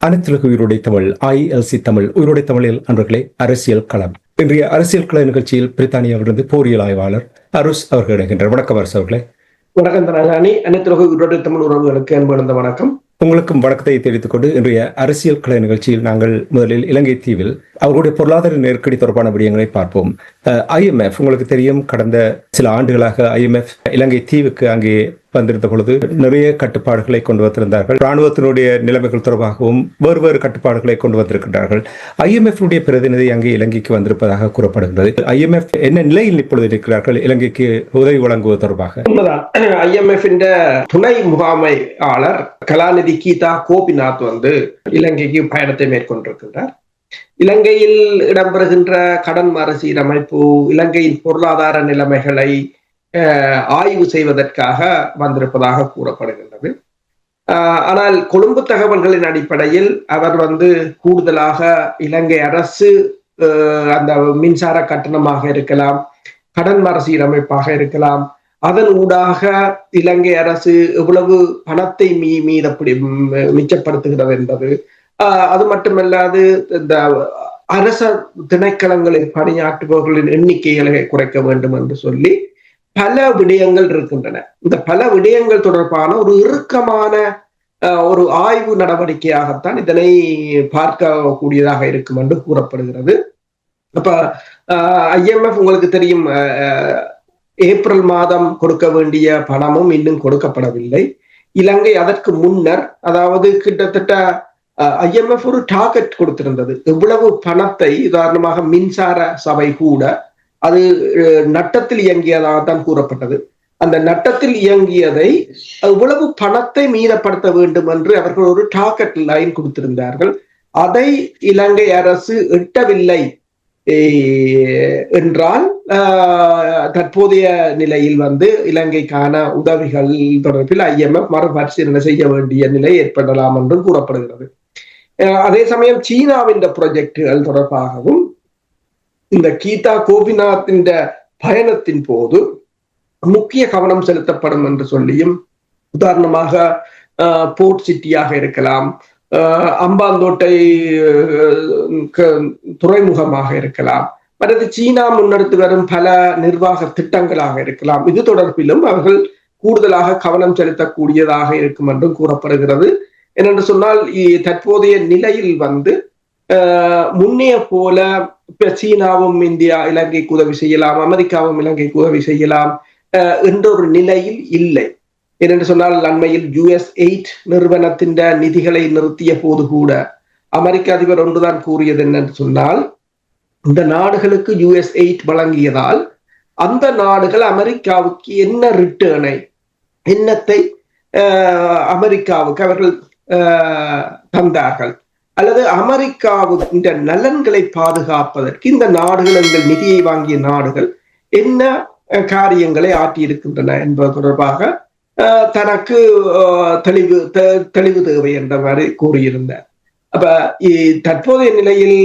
அனைத்துலக உயிரோடை தமிழ் ILC தமிழ் உயிரோடை தமிழில் அன்பர்களே அரசியல் களம். இன்றைய அரசியல் கள நிகழ்ச்சியில் பிரித்தானியாவிலிருந்து போரியல் ஆய்வாளர் அருஸ் அவர்கள் இணைகின்றார். வணக்கம் அரசு அவர்களே. வணக்கம் தனகாணி. அனைத்துலக உயிரோடை தமிழ் உறவுகளுக்கு அன்பு வணக்கம். உங்களுக்கும் வணக்கத்தை தெரிவித்துக் கொண்டு இன்றைய அரசியல் கள நிகழ்ச்சியில் நாங்கள் முதலில் இலங்கை தீவில் அவர்களுடைய பொருளாதார நெருக்கடி தொடர்பான விடயங்களை பார்ப்போம். IMF உங்களுக்கு தெரியும், கடந்த சில ஆண்டுகளாக IMF இலங்கை தீவுக்கு அங்கே வந்திருந்த பொழுது நிறைய கட்டுப்பாடுகளை கொண்டு வந்திருந்தார்கள். ராணுவத்தினுடைய நிலைமைகள் தொடர்பாகவும் வேறு கட்டுப்பாடுகளை கொண்டு வந்திருக்கின்றார்கள். IMF பிரதிநிதி அங்கே இலங்கைக்கு வந்திருப்பதாக கூறப்படுகிறது. IMF என்ன நிலையில் இப்பொழுது இருக்கிறார்கள் இலங்கைக்கு உதவி வழங்குவது தொடர்பாக? IMF துணை முகாமையாளர் கலாநிதி கீதா கோபிநாத் இலங்கைக்கு பயணத்தை மேற்கொண்டிருக்கின்றார். இலங்கையில் இடம்பெறுகின்ற கடன் மறுசீரமைப்பு, இலங்கையின் பொருளாதார நிலைமைகளை ஆய்வு செய்வதற்காக வந்திருப்பதாக கூறப்படுகின்றது. ஆனால் கொழும்பு தகவல்களின் அடிப்படையில் அவர் கூடுதலாக இலங்கை அரசு அந்த மின்சார கட்டணமாக இருக்கலாம், கடன் மறுசீரமைப்பாக இருக்கலாம், அதன் ஊடாக இலங்கை அரசு எவ்வளவு பணத்தை மீதப்படி மிச்சப்படுத்துகிறது என்பது, அது மட்டுமல்லாது இந்த அரச திணைக்களங்களில் பணியாற்றுபவர்களின் எண்ணிக்கைகளை குறைக்க வேண்டும் என்று சொல்லி பல விடயங்கள் இருக்கின்றன. இந்த பல விடயங்கள் தொடர்பான ஒரு இறுக்கமான ஒரு ஆய்வு நடவடிக்கையாகத்தான் இதனை பார்க்கக்கூடியதாக இருக்கும் என்று கூறப்படுகிறது. அப்ப IMF உங்களுக்கு தெரியும், ஏப்ரல் மாதம் கொடுக்க வேண்டிய பணமும் இன்னும் கொடுக்கப்படவில்லை. இலங்கை அதற்கு முன்னர், அதாவது கிட்டத்தட்ட IMF ஒரு டார்கெட் கொடுத்திருந்தது. எவ்வளவு பணத்தை, உதாரணமாக மின்சார சபை கூட அது நட்டத்தில் இயங்கியதாகத்தான் கூறப்பட்டது. அந்த நட்டத்தில் இயங்கியதை எவ்வளவு பணத்தை மீதப்படுத்த வேண்டும் என்று அவர்கள் ஒரு டார்கெட் லைன் கொடுத்திருந்தார்கள். அதை இலங்கை அரசு எட்டவில்லை என்றால் தற்போதைய நிலையில் இலங்கைக்கான உதவிகள் தொடர்பில் IMF மறுபரிசீலனை செய்ய வேண்டிய நிலை ஏற்படலாம் என்றும் கூறப்படுகிறது. அதே சமயம் சீனாவின் ப்ராஜெக்டுகள் தொடர்பாகவும் இந்த கீதா கோபிநாத்தின் பயணத்தின் போது முக்கிய கவனம் செலுத்தப்படும் என்று சொல்லியும், உதாரணமாக போர்ட் சிட்டியாக இருக்கலாம், அம்பாந்தோட்டை துறைமுகமாக இருக்கலாம், அல்லது சீனா முன்னெடுத்து வரும் பல நிர்வாக திட்டங்களாக இருக்கலாம், இது தொடர்பிலும் அவர்கள் கூடுதலாக கவனம் செலுத்தக்கூடியதாக இருக்கும் என்றும் கூறப்படுகிறது. என்னென்று சொன்னால், தற்போதைய நிலையில் முன்னைய போல சீனாவும் இந்தியா இலங்கைக்கு உதவி செய்யலாம், அமெரிக்காவும் இலங்கைக்கு உதவி செய்யலாம் என்ற ஒரு நிலையில் இல்லை. ஏனென்று சொன்னால், அண்மையில் US8 நிறுவனத்தின் நிதிகளை நிறுத்திய போது கூட அமெரிக்க அதிபர் ஒன்றுதான் கூறியது என்னென்று சொன்னால், இந்த நாடுகளுக்கு US8 வழங்கியதால் அந்த நாடுகள் அமெரிக்காவுக்கு என்ன ரிட்டர்னை, என்னத்தை அமெரிக்காவுக்கு அவர்கள் தந்தார்கள், அல்லது அமெரிக்காவின் நலன்களை பாதுகாப்பதற்கு இந்த நாடுகள், எங்கள் நிதியை வாங்கிய நாடுகள் என்ன காரியங்களை ஆற்றியிருக்கின்றன என்பது தொடர்பாக தனக்கு தெளிவு தேவை என்ற மாதிரி கூறியிருந்தார். அப்ப தற்போதைய நிலையில்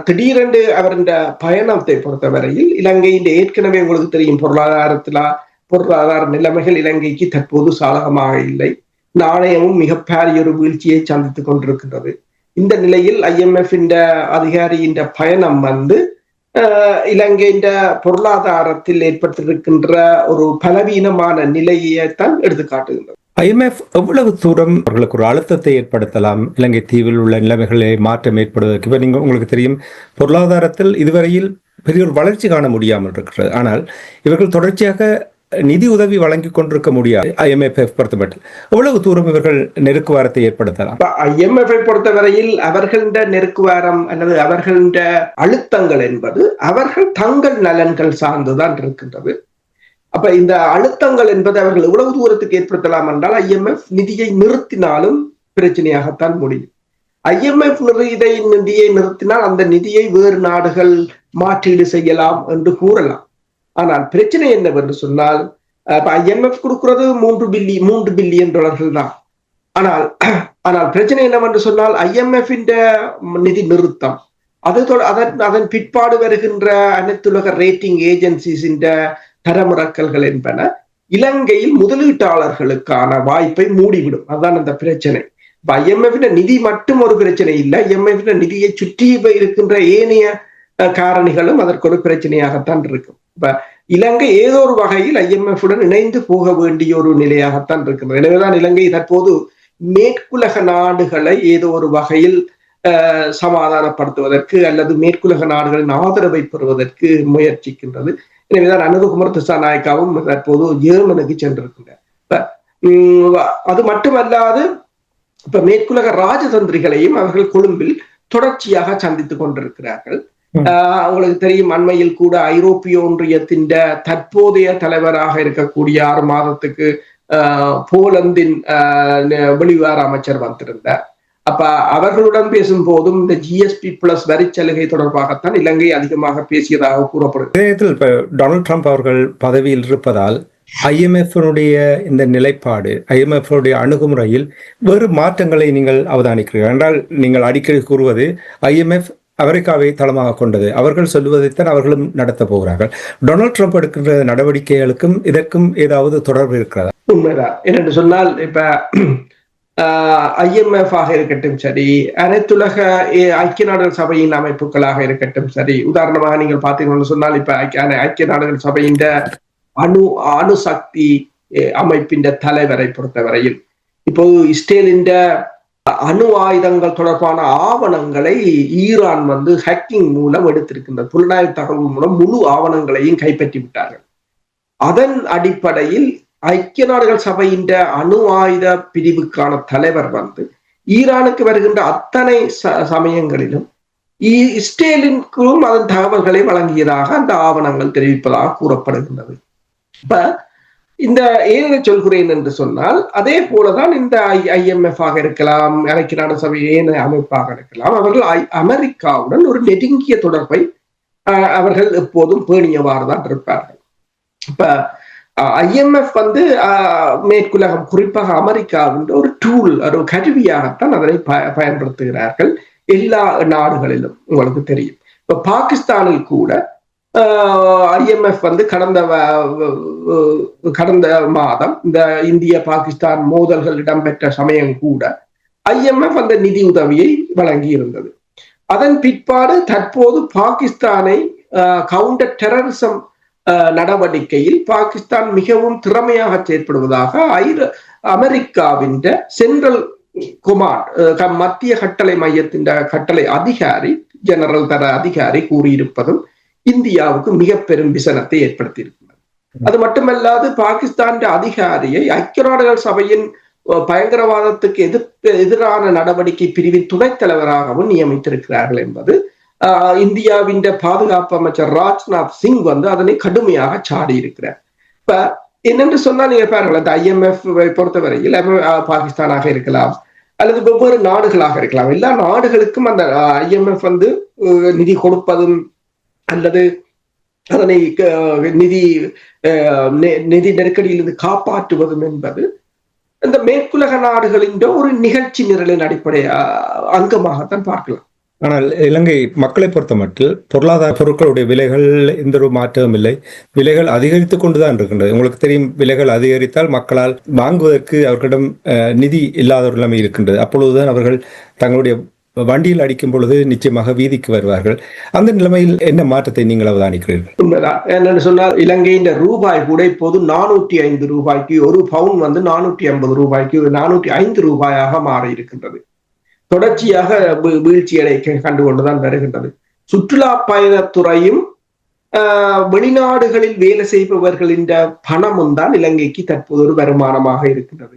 திடீரென்று அவருடைய பயணத்தை பொறுத்தவரையில் இலங்கையின் ஏற்கனவே உங்களுக்கு தெரியும், பொருளாதார நிலைமைகள் இலங்கைக்கு தற்போது சாதகமாக இல்லை. நாணயமும் மிகப்பெரிய ஒரு வீழ்ச்சியை சந்தித்துக் கொண்டிருக்கின்றது. இந்த நிலையில் IMF அதிகாரியின் பயணம் இலங்கையின் பொருளாதாரத்தில் ஏற்பட்டிருக்கின்ற ஒரு பலவீனமான நிலையைத்தான் எடுத்துக்காட்டுகின்றது. IMF எவ்வளவு தூரம் அவர்களுக்கு ஒரு அழுத்தத்தை ஏற்படுத்தலாம் இலங்கை தீவில் உள்ள நிலைமைகளை மாற்றம் ஏற்படுவதற்கு? இப்ப உங்களுக்கு தெரியும், பொருளாதாரத்தில் இதுவரையில் பெரிய ஒரு வளர்ச்சி காண முடியாமல் இருக்கிறது. ஆனால் இவர்கள் தொடர்ச்சியாக நிதி உதவி வழங்கி கொண்டிருக்க முடியாது. IMF பொறுத்தமட்டில் எவ்வளவு தூரம் இவர்கள் நெருக்குவாரத்தை ஏற்படுத்தலாம்? IMF பொறுத்தவரையில் அவர்கள நெருக்குவாரம் அல்லது அவர்கள அழுத்தங்கள் என்பது அவர்கள் தங்கள் நலன்கள் சார்ந்துதான் இருக்கின்றது. அப்ப இந்த அழுத்தங்கள் என்பதை அவர்கள் எவ்வளவு தூரத்துக்கு ஏற்படுத்தலாம் என்றால் IMF நிதியை நிறுத்தினாலும் பிரச்சனையாகத்தான் முடியும். IMF நிதியை நிறுத்தினால் அந்த நிதியை வேறு நாடுகள் மாற்றீடு செய்யலாம் என்று கூறலாம். ஆனால் பிரச்சனை என்னவென்று சொன்னால் IMF கொடுக்கிறது $3 பில்லியன் தான். ஆனால் பிரச்சனை என்னவென்று சொன்னால் IMF நிதி நிறுத்தம் அதன் பிற்பாடு வருகின்ற அனைத்துலக ரேட்டிங் ஏஜென்சிஸ் தரமிறக்கல்கள் என்பன இலங்கையில் முதலீட்டாளர்களுக்கான வாய்ப்பை மூடிவிடும். அதுதான் அந்த பிரச்சனை. IMF நிதி மட்டும் ஒரு பிரச்சனை இல்லை. IMF நிதியை சுற்றி இருக்கின்ற ஏனைய காரணிகளும் அதற்கு ஒரு பிரச்சனையாகத்தான் இருக்கும். இப்ப இலங்கை ஏதோ ஒரு வகையில் IMF உடன் இணைந்து போக வேண்டிய ஒரு நிலையாகத்தான் இருக்கிறது. எனவேதான் இலங்கை தற்போது மேற்குலக நாடுகளை ஏதோ ஒரு வகையில் சமாதானப்படுத்துவதற்கு அல்லது மேற்குலக நாடுகளின் ஆதரவை பெறுவதற்கு முயற்சிக்கின்றது. எனவேதான் அனுரகுமார் திசாநாயக்காவும் தற்போது ஜெர்மனுக்கு சென்றிருக்கின்றார். அது மட்டுமல்லாது இப்ப மேற்குலக ராஜதந்திரிகளையும் அவர்கள் கொழும்பில் தொடர்ச்சியாக சந்தித்துக் கொண்டிருக்கிறார்கள். உங்களுக்கு தெரியும், அண்மையில் கூட ஐரோப்பிய ஒன்றியத்தின் தற்போதைய தலைவராக இருக்கக்கூடிய 6 மாதத்துக்கு போலந்தின் வெளிவார அமைச்சர் வந்திருந்தார். அப்ப அவர்களுடன் பேசும் போதும் இந்த GSP+ வரிச்சலுகை தொடர்பாகத்தான் இலங்கை அதிகமாக பேசியதாக கூறப்படுகிறது. இப்ப டொனால்ட் ட்ரம்ப் அவர்கள் பதவியில் இருப்பதால் IMF இந்த நிலைப்பாடு, IMF அணுகுமுறையில் வேறு மாற்றங்களை நீங்கள் அவதானிக்கிறீர்கள் என்றால், நீங்கள் அடிக்கடி கூறுவது IMF அமெரிக்காவை தளமாக கொண்டது, அவர்கள் சொல்லுவதைத்தான் அவர்களும் நடத்த போகிறார்கள். டொனால்ட் ட்ரம்ப் எடுக்கின்ற நடவடிக்கைகளுக்கும் இதற்கும் ஏதாவது தொடர்பு இருக்கிறதா? உண்மைதான். என்னென்று சொன்னால், இப்ப IMF ஆக இருக்கட்டும் சரி, அனைத்துலக ஐக்கிய நாடுகள் சபையின் அமைப்புகளாக இருக்கட்டும் சரி, உதாரணமாக நீங்கள் பார்த்தீங்கன்னு சொன்னால், இப்ப ஐக்கிய நாடுகள் சபையின் அணுசக்தி அமைப்பின் தலைவரை பொறுத்தவரையில் இப்போது இஸ்ரேலின் அணு ஆயுதங்கள் தொடர்பான ஆவணங்களை ஈரான் ஹேக்கிங் மூலம் எடுத்திருக்கின்ற புலனாய்வு தகவல் மூலம் முழு ஆவணங்களையும் கைப்பற்றி விட்டார்கள். அதன் அடிப்படையில் ஐக்கிய நாடுகள் சபையின் அணு ஆயுத பிரிவுக்கான தலைவர் ஈரானுக்கு வருகின்ற அத்தனை சமயங்களிலும் இஸ்ரேலுக்கும் அதன் தகவல்களை வழங்கியதாக அந்த ஆவணங்கள் தெரிவிப்பதாக கூறப்படுகின்றது. இப்ப இந்த ஏன் சொல்கிறேன் என்று சொன்னால், அதே போலதான் இந்த IMF ஆக இருக்கலாம், ஐக்கிய நாடு சபை ஏன் அமைப்பாக இருக்கலாம், அவர்கள் அமெரிக்காவுடன் ஒரு நெருங்கிய தொடர்பை அவர்கள் எப்போதும் பேணியவாறு தான் இருப்பார்கள். இப்ப IMF மேற்குலகம், குறிப்பாக அமெரிக்காவின் ஒரு டூல், ஒரு கருவியாகத்தான் அதனை பயன்படுத்துகிறார்கள் எல்லா நாடுகளிலும். உங்களுக்கு தெரியும், இப்ப பாகிஸ்தானில் கூட IMF கடந்த மாதம் இந்த இந்திய பாகிஸ்தான் மோதல்கள் இடம்பெற்ற சமயம் கூட IMF அந்த நிதி உதவியை வழங்கி இருந்தது. அதன் பிற்பாடு தற்போது பாகிஸ்தானை கவுண்டர் டெரரிசம் நடவடிக்கையில் பாகிஸ்தான் மிகவும் திறமையாக செயற்படுவதாக அமெரிக்காவின் சென்ட்ரல் கொமாண்ட், மத்திய கட்டளை மையத்தின் கட்டளை அதிகாரி, ஜெனரல் தர அதிகாரி கூறியிருப்பதும் இந்தியாவுக்கு மிக பெரும் விசனத்தை ஏற்படுத்தி இருக்கிறது. அது மட்டுமல்லாது பாகிஸ்தான் அதிகாரியை ஐக்கிய நாடுகள் சபையின் பயங்கரவாதத்துக்கு எதிரான நடவடிக்கை பிரிவின் துணைத் தலைவராகவும் நியமித்திருக்கிறார்கள் என்பது இந்தியாவின் பாதுகாப்பு அமைச்சர் ராஜ்நாத் சிங் அதனை கடுமையாக சாடி இருக்கிறார். இப்ப என்னென்று சொன்னால், நீங்க பாருங்கள், அந்த IMF பொறுத்தவரையில் பாகிஸ்தானாக இருக்கலாம் அல்லது வெவ்வேறு நாடுகளாக இருக்கலாம், எல்லா நாடுகளுக்கும் அந்த IMF நிதி கொடுப்பதும் அல்லது அதனை நிதி நெருக்கடியிலிருந்து காப்பாற்றுவதும் என்பது இந்த மேற்குலக நாடுகளின் ஒரு நிகழ்ச்சி நிரலின் அடிப்படை அங்கமாகத்தான் பார்க்கலாம். ஆனால் இலங்கை மக்களை பொறுத்த மட்டும் பொருளாதார பொருட்களுடைய விலைகள் எந்த ஒரு மாற்றமும் இல்லை, விலைகள் அதிகரித்துக் கொண்டுதான் இருக்கின்றது. உங்களுக்கு தெரியும், விலைகள் அதிகரித்தால் மக்களால் வாங்குவதற்கு அவர்களிடம் நிதி இல்லாத ஒரு நிலைமை இருக்கின்றது. அப்பொழுதுதான் அவர்கள் தங்களுடைய வண்டியில் அடிக்கும் பொழுது நிச்சயமாக வீதிக்கு வருவார்கள். அந்த நிலைமையில் என்ன மாற்றத்தை நீங்கள் அவதானிக்கிறீர்கள்? உண்மைதான். என்னன்னு சொன்னால், இலங்கையின் ரூபாய் கூட இப்போது 405 ரூபாய்க்கு, ஒரு பவுன் 450 ரூபாய்க்கு, 405 ரூபாயாக மாறி இருக்கின்றது. தொடர்ச்சியாக வீழ்ச்சியடை கண்டுகொண்டுதான் வருகின்றது. சுற்றுலா பயணத்துறையும் வெளிநாடுகளில் வேலை செய்பவர்களின் பணமும் தான் இலங்கைக்கு தற்போது ஒரு வருமானமாக இருக்கின்றது.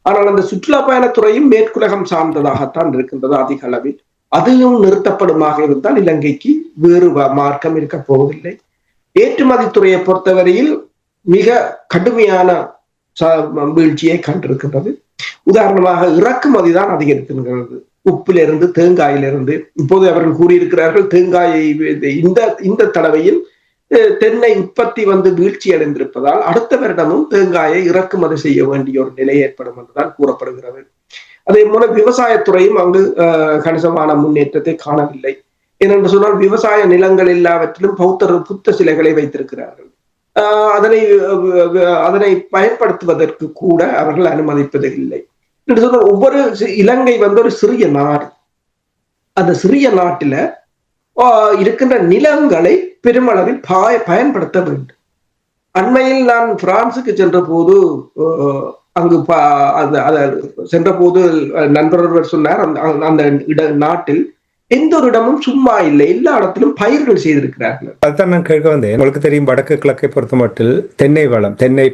ஆனால் அந்த சுற்றுலா பயணத்துறையும் மேற்குலகம் சார்ந்ததாகத்தான் இருக்கின்றது அதிக அளவில். அதையும் நிறுத்தப்படுமாக இருந்தால் இலங்கைக்கு வேறு மார்க்கம் இருக்க போவதில்லை. ஏற்றுமதி துறையை பொறுத்தவரையில் மிக கடுமையான வீழ்ச்சியை கண்டிருக்கின்றது. உதாரணமாக இறக்குமதி தான் அதிகரிக்கின்றது. உப்பிலிருந்து தேங்காயிலிருந்து. இப்போது அவர்கள் கூறியிருக்கிறார்கள் தேங்காயை இந்த தடவையில் தென்னை உற்பத்தி வீழ்ச்சி அடைந்திருப்பதால் அடுத்த வருடமும் தேங்காயை இறக்குமதி செய்ய வேண்டிய ஒரு நிலை ஏற்படும் என்றுதான் கூறப்படுகிறது. அதே போல விவசாயத்துறையும் அங்கு கணிசமான முன்னேற்றத்தை காணவில்லை. ஏனென்று சொன்னால் விவசாய நிலங்கள் எல்லாவற்றிலும் புத்த சிலைகளை வைத்திருக்கிறார்கள். அதனை பயன்படுத்துவதற்கு கூட அவர்கள் அனுமதிப்பது இல்லை என்று சொன்னால் ஒவ்வொரு இலங்கை ஒரு சிறிய நாடு. அந்த சிறிய நாட்டில இருக்கின்ற நிலங்களை பெருமளவில் பயன்படுத்த வேண்டும். அண்மையில் நான் பிரான்சுக்கு சென்ற போது அங்கு சென்ற போது நண்பர் ஒருவர் சொன்னார், அந்த நாட்டில் எந்த ஒரு இடமும் சும்மா இல்லை, எல்லா இடத்திலும் பயிர்கள் செய்திருக்கிறார்கள். அதுதான் நான் கேட்க வந்தேன். உங்களுக்கு தெரியும், வடக்கு கிழக்கை பொறுத்த மட்டும் தென்னை வளம், தென்னை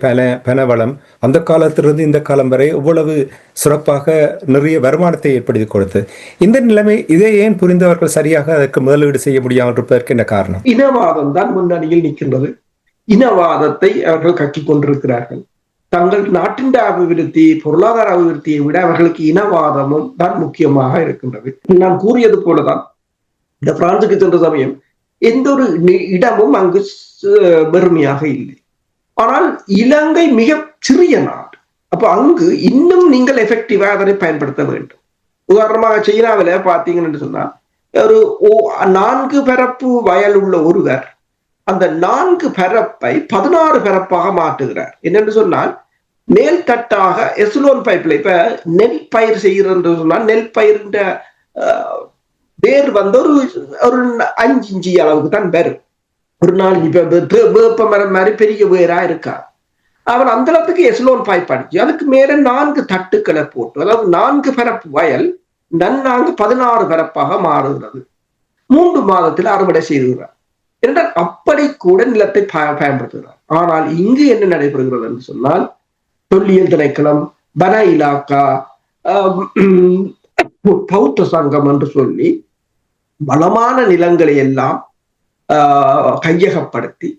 பனை வளம் அந்த காலத்திலிருந்து இந்த காலம் வரை எவ்வளவு சிறப்பாக நிறைய வருமானத்தை ஏற்படுத்தி கொடுத்து, இந்த நிலைமை இதை ஏன் புரிந்தவர்கள் சரியாக அதற்கு முதலீடு செய்ய முடியாமல் இருப்பதற்கு என்ன காரணம்? இனவாதம் தான் முன்னணியில் நிற்கின்றது. இனவாதத்தை அவர்கள் கக்கிக் கொண்டிருக்கிறார்கள். தங்கள் நாட்டின் அபிவிருத்தி, பொருளாதார அபிவிருத்தியை விட அவர்களுக்கு இனவாதமும் தான் முக்கியமாக இருக்கின்றது. நான் கூறியது போலதான் இந்த பிரான்சுக்கு சென்ற சமயம் எந்த ஒரு இடமும் அங்கு பெருமையாக இல்லை. ஆனால் இலங்கை மிக சிறிய நாடு. அப்ப அங்கு இன்னும் நீங்கள் எஃபெக்டிவா அதனை பயன்படுத்த வேண்டும். உதாரணமாக சீனாவில பாத்தீங்கன்னு சொன்னா ஒரு 4 பரப்பு வயல் உள்ள ஒருவர் அந்த 4 பரப்பை 16 பரப்பாக மாற்றுகிறார். என்னென்று சொன்னால் மேல்தட்டாக எஸ்லோன் பைப்ல இப்ப நெல் பயிர் செய்கிறது சொன்னால் நெல் பயிர்ன்ற வேர் ஒரு 5 இன்ச்சி அளவுக்கு தான் வரும். ஒரு 4 வேப்ப மரம் மாதிரி பெரிய வேரா இருக்கா. அவன் அந்த அளவுக்கு எஸ்லோன் பைப் அடிச்சு அதுக்கு மேல 4 தட்டுக்களை போட்டு, அதாவது 4 பரப்பு வயல் நன்னாங்க 16 பரப்பாக மாறுகிறது. 3 மாதத்தில் அறுவடை செய்துகிறார் என்றால் அப்படி கூட நிலத்தை பயன்படுத்துகிறார். ஆனால் இங்கு என்ன நடைபெறுகிறது என்று சொன்னால் தொல்லியல் திணைக்களம், வன இலாக்கா, பௌத்த சங்கம் என்று சொல்லி வளமான நிலங்களை எல்லாம் கையகப்படுத்தி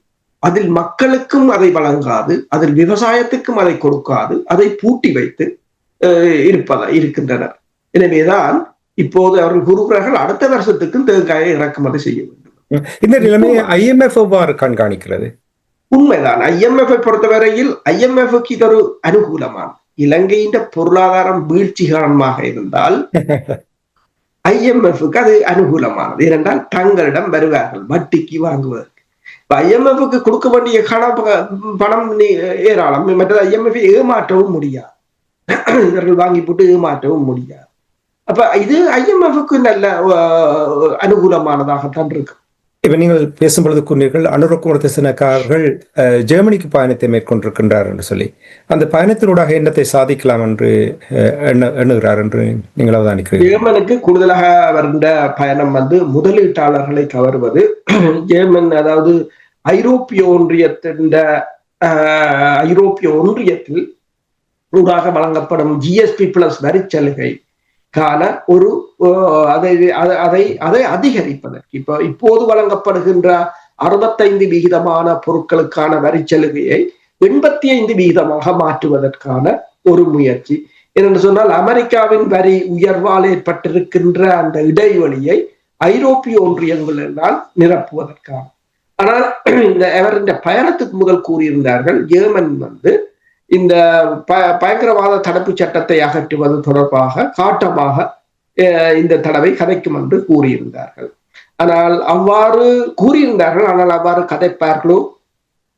அதில் மக்களுக்கும் அதை வழங்காது, அதில் விவசாயத்துக்கும் அதை கொடுக்காது, அதை பூட்டி வைத்து இருக்கின்றனர். எனவேதான் இப்போது அவர்கள் கூறுகிறார்கள் அடுத்த வருஷத்துக்கும் தேங்காயை இறக்குமதி செய்ய வேண்டும். இந்த நிலைமையை IMF எவ்வாறு கண்காணிக்கிறது? உண்மைதான். IMF பொறுத்தவரையில் IMF-க்கு இது ஒரு அனுகூலமான, இலங்கையின் பொருளாதாரம் வீழ்ச்சி காரணமாக இருந்தால் IMF-க்கு அது அனுகூலமானது. ஏனென்றால் தங்களிடம் வருவார்கள் வட்டிக்கு வாங்குவதற்கு. IMF-க்கு கொடுக்க வேண்டிய பணம் ஏராளம். மற்றது IMF ஏமாற்றவும் முடியாது, இவர்கள் வாங்கி போட்டு ஏமாற்றவும் முடியாது. அப்ப இது IMF-க்கு நல்ல அனுகூலமானதாகத்தான் இருக்கு. இப்ப நீங்கள் பேசும்பொழுது கூறினீர்கள் அனுர குமாரதிலக அவர்கள் ஜெர்மனிக்கு பயணத்தை மேற்கொண்டிருக்கின்றார் என்று சொல்லி, அந்த பயணத்தினூடாக என்னத்தை சாதிக்கலாம் என்று எண்ணுகிறார் என்று நீங்கள் அவதானிக்கிறீர்கள்? ஜெர்மனுக்கு கூடுதலாக வருகின்ற பயணம் முதலீட்டாளர்களை கவர்வது. ஜெர்மன் அதாவது ஐரோப்பிய ஒன்றியத்தில் ஊடாக வழங்கப்படும் GSP+ வரி சலுகை ஒரு அதை அதிகரிப்பதற்கு இப்போது வழங்கப்படுகின்ற 65% பொருட்களுக்கான வரி சலுகையை 85% மாற்றுவதற்கான ஒரு முயற்சி. என்று சொன்னால் அமெரிக்காவின் வரி உயர்வால் ஏற்பட்டிருக்கின்ற அந்த இடைவெளியை ஐரோப்பிய ஒன்றியங்களால் நிரப்புவதற்கான. ஆனால் அவர் இந்த பயணத்துக்கு முதல் கூறியிருந்தார்கள் ஜெர்மன் இந்த பயங்கரவாத தடுப்பு சட்டத்தை அகற்றுவது தொடர்பாக காட்டமாக இந்த தடவை கதைக்கும் என்று கூறியிருந்தார்கள். ஆனால் அவ்வாறு கூறியிருந்தார்கள், ஆனால் அவ்வாறு கதைப்பார்களோ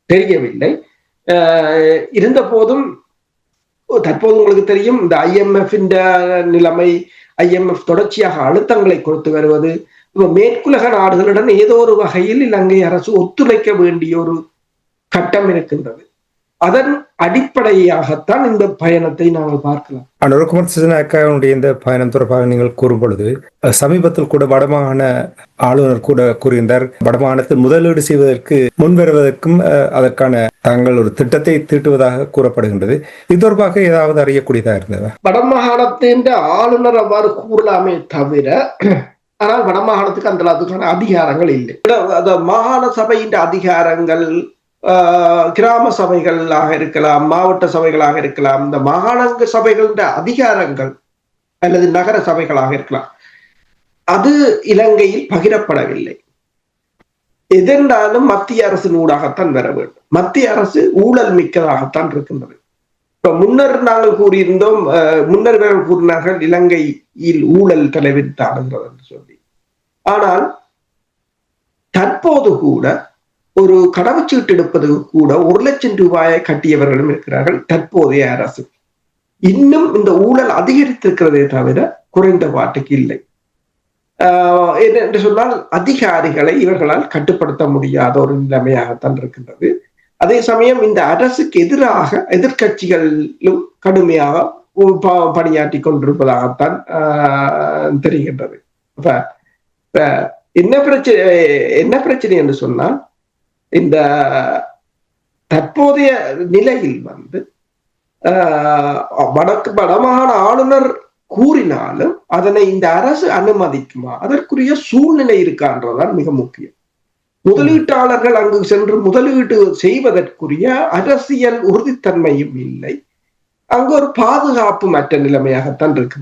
தெரியவில்லை. இருந்த போதும் தற்போது உங்களுக்கு தெரியும் இந்த IMF நிலைமை, IMF தொடர்ச்சியாக அழுத்தங்களை கொடுத்து வருவது, மேற்குலக நாடுகளுடன் ஏதோ ஒரு வகையில் இலங்கை அரசு ஒத்துழைக்க வேண்டிய ஒரு கட்டம் இருக்கின்றது. அதன் அடிப்படையாகத்தான் இந்த பயணத்தை நாங்கள் பார்க்கலாம். அனுர குமாரதிலகவுடைய இந்த பயணம் தொடர்பாக நீங்கள் கூறும் பொழுது சமீபத்தில் கூட வடமாகாண ஆளுநர் கூட கூறியிருந்தார், வடமாகாணத்தில் முதலீடு செய்வதற்கு முன்வருவதற்கும் அதற்கான தாங்கள் ஒரு திட்டத்தை தீட்டுவதாக கூறப்படுகின்றது. இது தொடர்பாக ஏதாவது அறியக்கூடியதாக இருந்ததா? வடமாகாணத்தின் ஆளுநர் அவ்வாறு கூறலாமே தவிர, ஆனால் வடமாகாணத்துக்கு அந்த அளவுக்கான அதிகாரங்கள் இல்லை. மாகாண சபையின் அதிகாரங்கள் கிராம சபைகளாக இருக்கலாம், மாவட்ட சபைகளாக இருக்கலாம், இந்த மாகாண சபைகள அதிகாரங்கள் அல்லது நகர சபைகளாக இருக்கலாம், அது இலங்கையில் பகிரப்படவில்லை. எதென்றாலும் மத்திய அரசின் ஊடாகத்தான் வர வேண்டும். மத்திய அரசு ஊழல் மிக்கதாகத்தான் இருக்கின்றது. இப்ப முன்னர் நாங்கள் கூறியிருந்தோம், முன்னர் கூறினார்கள் இலங்கையில் ஊழல் தலைவிரித்தாடுகிறது என்று சொல்லி. ஆனால் தற்போது கூட ஒரு கடவுச்சீட்டு எடுப்பது கூட 1 லட்சம் ரூபாயை கட்டியவர்களும் இருக்கிறார்கள் தற்போதைய அரசு. இன்னும் இந்த ஊழல் அதிகரித்திருக்கிறதே தவிர குறைந்த பாட்டுக்கு இல்லை. என்று சொன்னால் அதிகாரிகளை இவர்களால் கட்டுப்படுத்த முடியாத ஒரு நிலைமையாகத்தான் இருக்கின்றது. அதே சமயம் இந்த அரசுக்கு எதிராக எதிர்கட்சிகளும் கடுமையாக பணியாற்றி கொண்டிருப்பதாகத்தான் தெரிகின்றது. என்ன பிரச்சனை என்று சொன்னால், இந்த தற்போதைய நிலையில் வடமாகாண ஆளுநர் கூறினாலும் அதனை இந்த அரசு அனுமதிக்குமா, அதற்குரிய சூழ்நிலை இருக்கான்றதுதான் மிக முக்கியம். முதலீட்டாளர்கள் அங்கு சென்று முதலீடு செய்வதற்குரிய அரசியல் உறுதித்தன்மையும் இல்லை. அங்கு ஒரு பாதுகாப்பு மற்ற நிலைமையாகத்தான் இருக்கு.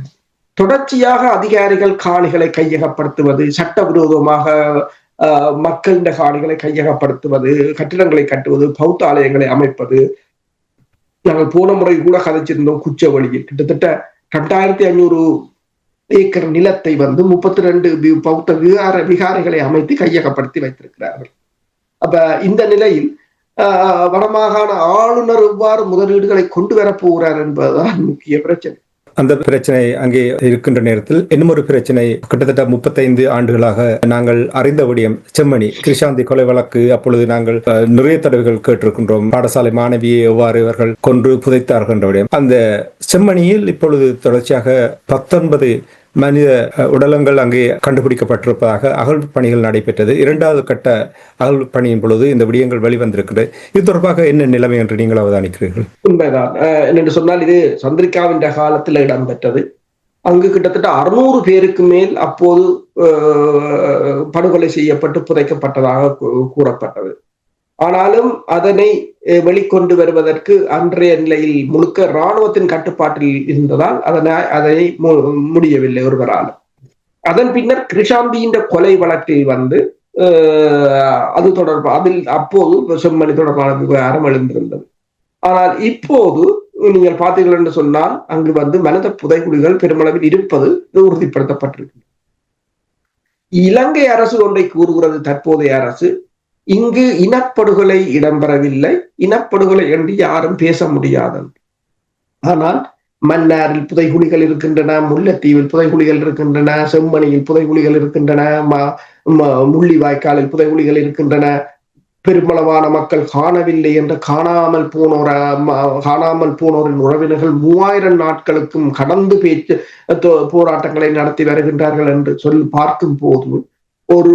தொடர்ச்சியாக அதிகாரிகள் காணிகளை கையகப்படுத்துவது, சட்டவிரோதமாக மக்களின் காணிகளை கையகப்படுத்துவது, கட்டிடங்களை கட்டுவது, பௌத்த ஆலயங்களை அமைப்பது. நாங்கள் போன முறை கூட கதைச்சிருந்தோம், குச்சவெளியில் கிட்டத்தட்ட 2500 ஏக்கர் நிலத்தை 32 பௌத்த விகாரைகளை அமைத்து கையகப்படுத்தி வைத்திருக்கிறார்கள். அப்ப இந்த நிலையில் வடமாகாண ஆளுநர் எவ்வாறு முதலீடுகளை கொண்டு வரப் போகிறார் என்பதுதான் முக்கிய பிரச்சனை. அந்த பிரச்சனை அங்கே இருக்கின்ற நேரத்தில் இன்னும் ஒரு பிரச்சனை, கிட்டத்தட்ட 35 ஆண்டுகளாக நாங்கள் அறிந்த விடயம் செம்மணி கிருஷாந்தி கொலை வழக்கு. அப்பொழுது நாங்கள் நிறைய தடவைகள் கேட்டிருக்கின்றோம், பாடசாலை மாணவியை எவ்வாறு இவர்கள் கொன்று புதைத்தார்கள் என்ற விடயம். அந்த செம்மணியில் இப்பொழுது தொடர்ச்சியாக 19 மனித உடலங்கள் அங்கே கண்டுபிடிக்கப்பட்டிருப்பதாக அகழ்வு பணிகள் நடைபெற்றது. 2வது கட்ட அகழ்வு பணியின் பொழுது இந்த விடயங்கள் வெளிவந்திருக்கிறது. இது தொடர்பாக என்ன நிலைமை என்று நீங்கள் அவதானிக்கிறீர்கள்? உண்மைதான். என்று சொன்னால் இது சந்திரிகாவின் காலத்தில் இடம்பெற்றது. அங்கு கிட்டத்தட்ட 600 பேருக்கு மேல் அப்போது படுகொலை செய்யப்பட்டு புதைக்கப்பட்டதாக கூறப்பட்டது. ஆனாலும் அதனை வெளிக்கொண்டு வருவதற்கு அன்றைய நிலையில் முழுக்க இராணுவத்தின் கட்டுப்பாட்டில் இருந்ததால் அதனை முடியவில்லை ஒருவராலும். அதன் பின்னர் கிருஷாந்தியின் கொலை வழக்கில் அது அதில் அப்போது செம்மணி தொடர்பான விவகாரம் எழுந்திருந்தது. ஆனால் இப்போது நீங்கள் பார்த்தீர்கள் என்று சொன்னால் அங்கு மனித புதைகுழிகள் பெருமளவில் இருப்பது உறுதிப்படுத்தப்பட்டிருக்கு. இலங்கை அரசு ஒன்றை கூறுகிறது, தற்போதைய அரசு, இங்கு இனப்படுகொலை இடம்பெறவில்லை, இனப்படுகொலை என்று யாரும் பேச முடியாது. ஆனால் மன்னாரில் புதைகுழிகள் இருக்கின்றன, முல்லைத்தீவில் புதைகுழிகள் இருக்கின்றன, செம்மணியில் புதைகுழிகள் இருக்கின்றன, முள்ளிவாய்க்காலில் புதைகுழிகள் இருக்கின்றன. பெருமளவான மக்கள் காணவில்லை என்ற காணாமல் போனோரின் உறவினர்கள் 3000 நாட்களுக்கும் கடந்து போராட்டங்களை நடத்தி வருகின்றார்கள் என்று சொல்லி பார்க்கும் போது ஒரு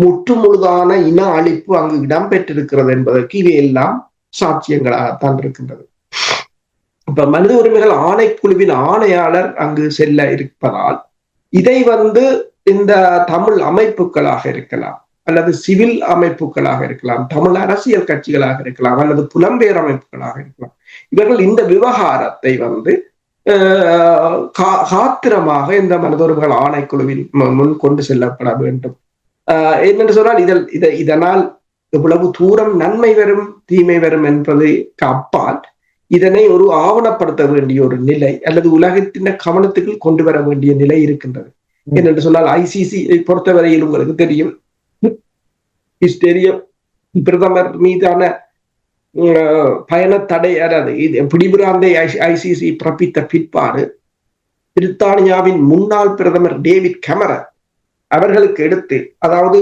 முற்றுமுழுதான இன அழிப்பு அங்கு இடம்பெற்றிருக்கிறது என்பதற்கு இவையெல்லாம் சாட்சியங்களாகத்தான் இருக்கின்றது. இப்ப மனித உரிமைகள் ஆணைக்குழுவின் ஆணையாளர் அங்கு செல்ல இருப்பதால் இதை இந்த தமிழ் அமைப்புகளாக இருக்கலாம், அல்லது சிவில் அமைப்புகளாக இருக்கலாம், தமிழ் அரசியல் கட்சிகளாக இருக்கலாம், அல்லது புலம்பெயர் அமைப்புகளாக இருக்கலாம், இவர்கள் இந்த விவகாரத்தை காத்திரமாக இந்த மனித உரிமைகள் ஆணைக்குழுவின் முன் கொண்டு செல்லப்பட வேண்டும். என்னென்று சொன்னால் இதனால் எவ்வளவு தூரம் நன்மை வரும் தீமை வரும் என்பதற்கு அப்பால் இதனை ஒரு ஆவணப்படுத்த வேண்டிய ஒரு நிலை, அல்லது உலகத்தின் கவனத்துக்கு கொண்டு வர வேண்டிய நிலை இருக்கின்றது. என்னென்று சொன்னால் ICC பொறுத்தவரையில் உங்களுக்கு தெரியும், பிரதமர் மீதான பயண தடை, அதாவது பிடிபிராந்தை ICC பிறப்பித்த பிற்பாடு பிரித்தானியாவின் முன்னாள் பிரதமர் டேவிட் கெமரன் அவர்களுக்கு எடுத்து, அதாவது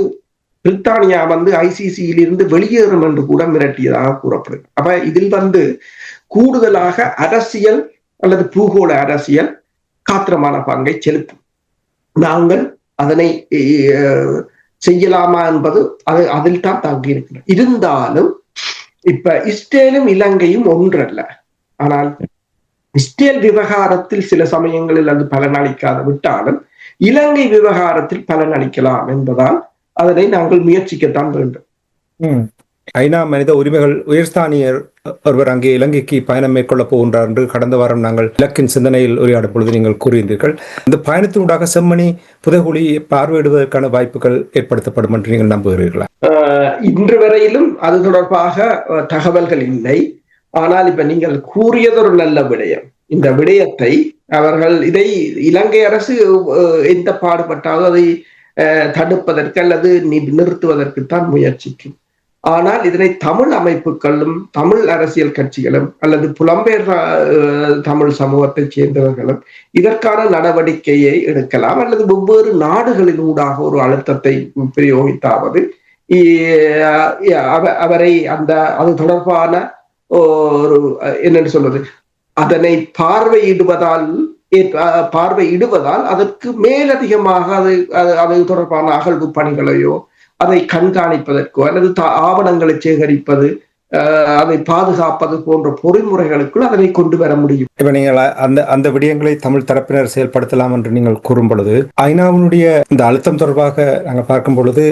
பிரித்தானியா ICC-யில் இருந்து வெளியேறும் என்று கூட மிரட்டியதாக கூறப்படுது. அப்ப இதில் கூடுதலாக அரசியல் அல்லது பூகோள அரசியல் காத்திரமான பங்கை செலுத்தும். நாங்கள் அதனை செய்யலாமா என்பது அதில் தான் தங்கி இருக்கிறது. இருந்தாலும் இப்ப இஸ்ரேலும் இலங்கையும் ஒன்றல்ல. ஆனால் இஸ்ரேல் விவகாரத்தில் சில சமயங்களில் அது பலனளிக்காத விட்டாலும் இலங்கை விவகாரத்தில் பலனளிக்கலாம் என்பதால் அதனை நாங்கள் முயற்சிக்கத்தான் வேண்டும். ஐநா மனித உரிமைகள் உயர்ஸ்தானியர் ஒருவர் அங்கே இலங்கைக்கு பயணம் மேற்கொள்ள போகின்றார் என்று கடந்த வாரம் நாங்கள் இலக்கின் சிந்தனையில் உரையாடும் பொழுது நீங்கள் கூறியிருந்தீர்கள். இந்த பயணத்தினூடாக செம்மணி புதைகுழி பார்வையிடுவதற்கான வாய்ப்புகள் ஏற்படுத்தப்படும் என்று நீங்கள் நம்புகிறீர்களா? இன்று வரையிலும் அது தொடர்பாக தகவல்கள் இல்லை. ஆனால் இப்ப நீங்கள் கூறியது ஒரு நல்ல விடயம். இந்த விடயத்தை இதை இலங்கை அரசு எந்த பாடுபட்டாலும் அதை தடுப்பதற்கு அல்லது நிறுத்துவதற்கு தான் முயற்சிக்கும். ஆனால் இதனை தமிழ் அமைப்புகளும் தமிழ் அரசியல் கட்சிகளும் அல்லது புலம்பெயர் தமிழ் சமூகத்தை சேர்ந்தவர்களும் இதற்கான நடவடிக்கையை எடுக்கலாம், அல்லது வெவ்வேறு நாடுகளின் ஊடாக ஒரு அழுத்தத்தை பிரயோகித்தாவது அவரை அது தொடர்பான ஒரு என்னென்னு சொல்வது, அதனை பார்வையிடுவதால் அதற்கு மேலதிகமாக அது தொடர்பான அகழ்வு பணிகளையோ அதை கண்காணிப்பதற்கோ அல்லது ஆவணங்களை சேகரிப்பது, அதை பாதுகாப்பது போன்ற பொறிமுறைகளுக்குள் அதனை கொண்டு வர முடியும். இப்ப நீங்கள் அந்த விடயங்களை தமிழ் தரப்பினர் செயல்படுத்தலாம் என்று நீங்கள் கூறும் பொழுது, ஐநாவினுடைய இந்த அழுத்தம் தொடர்பாக நாங்கள் பார்க்கும் பொழுது,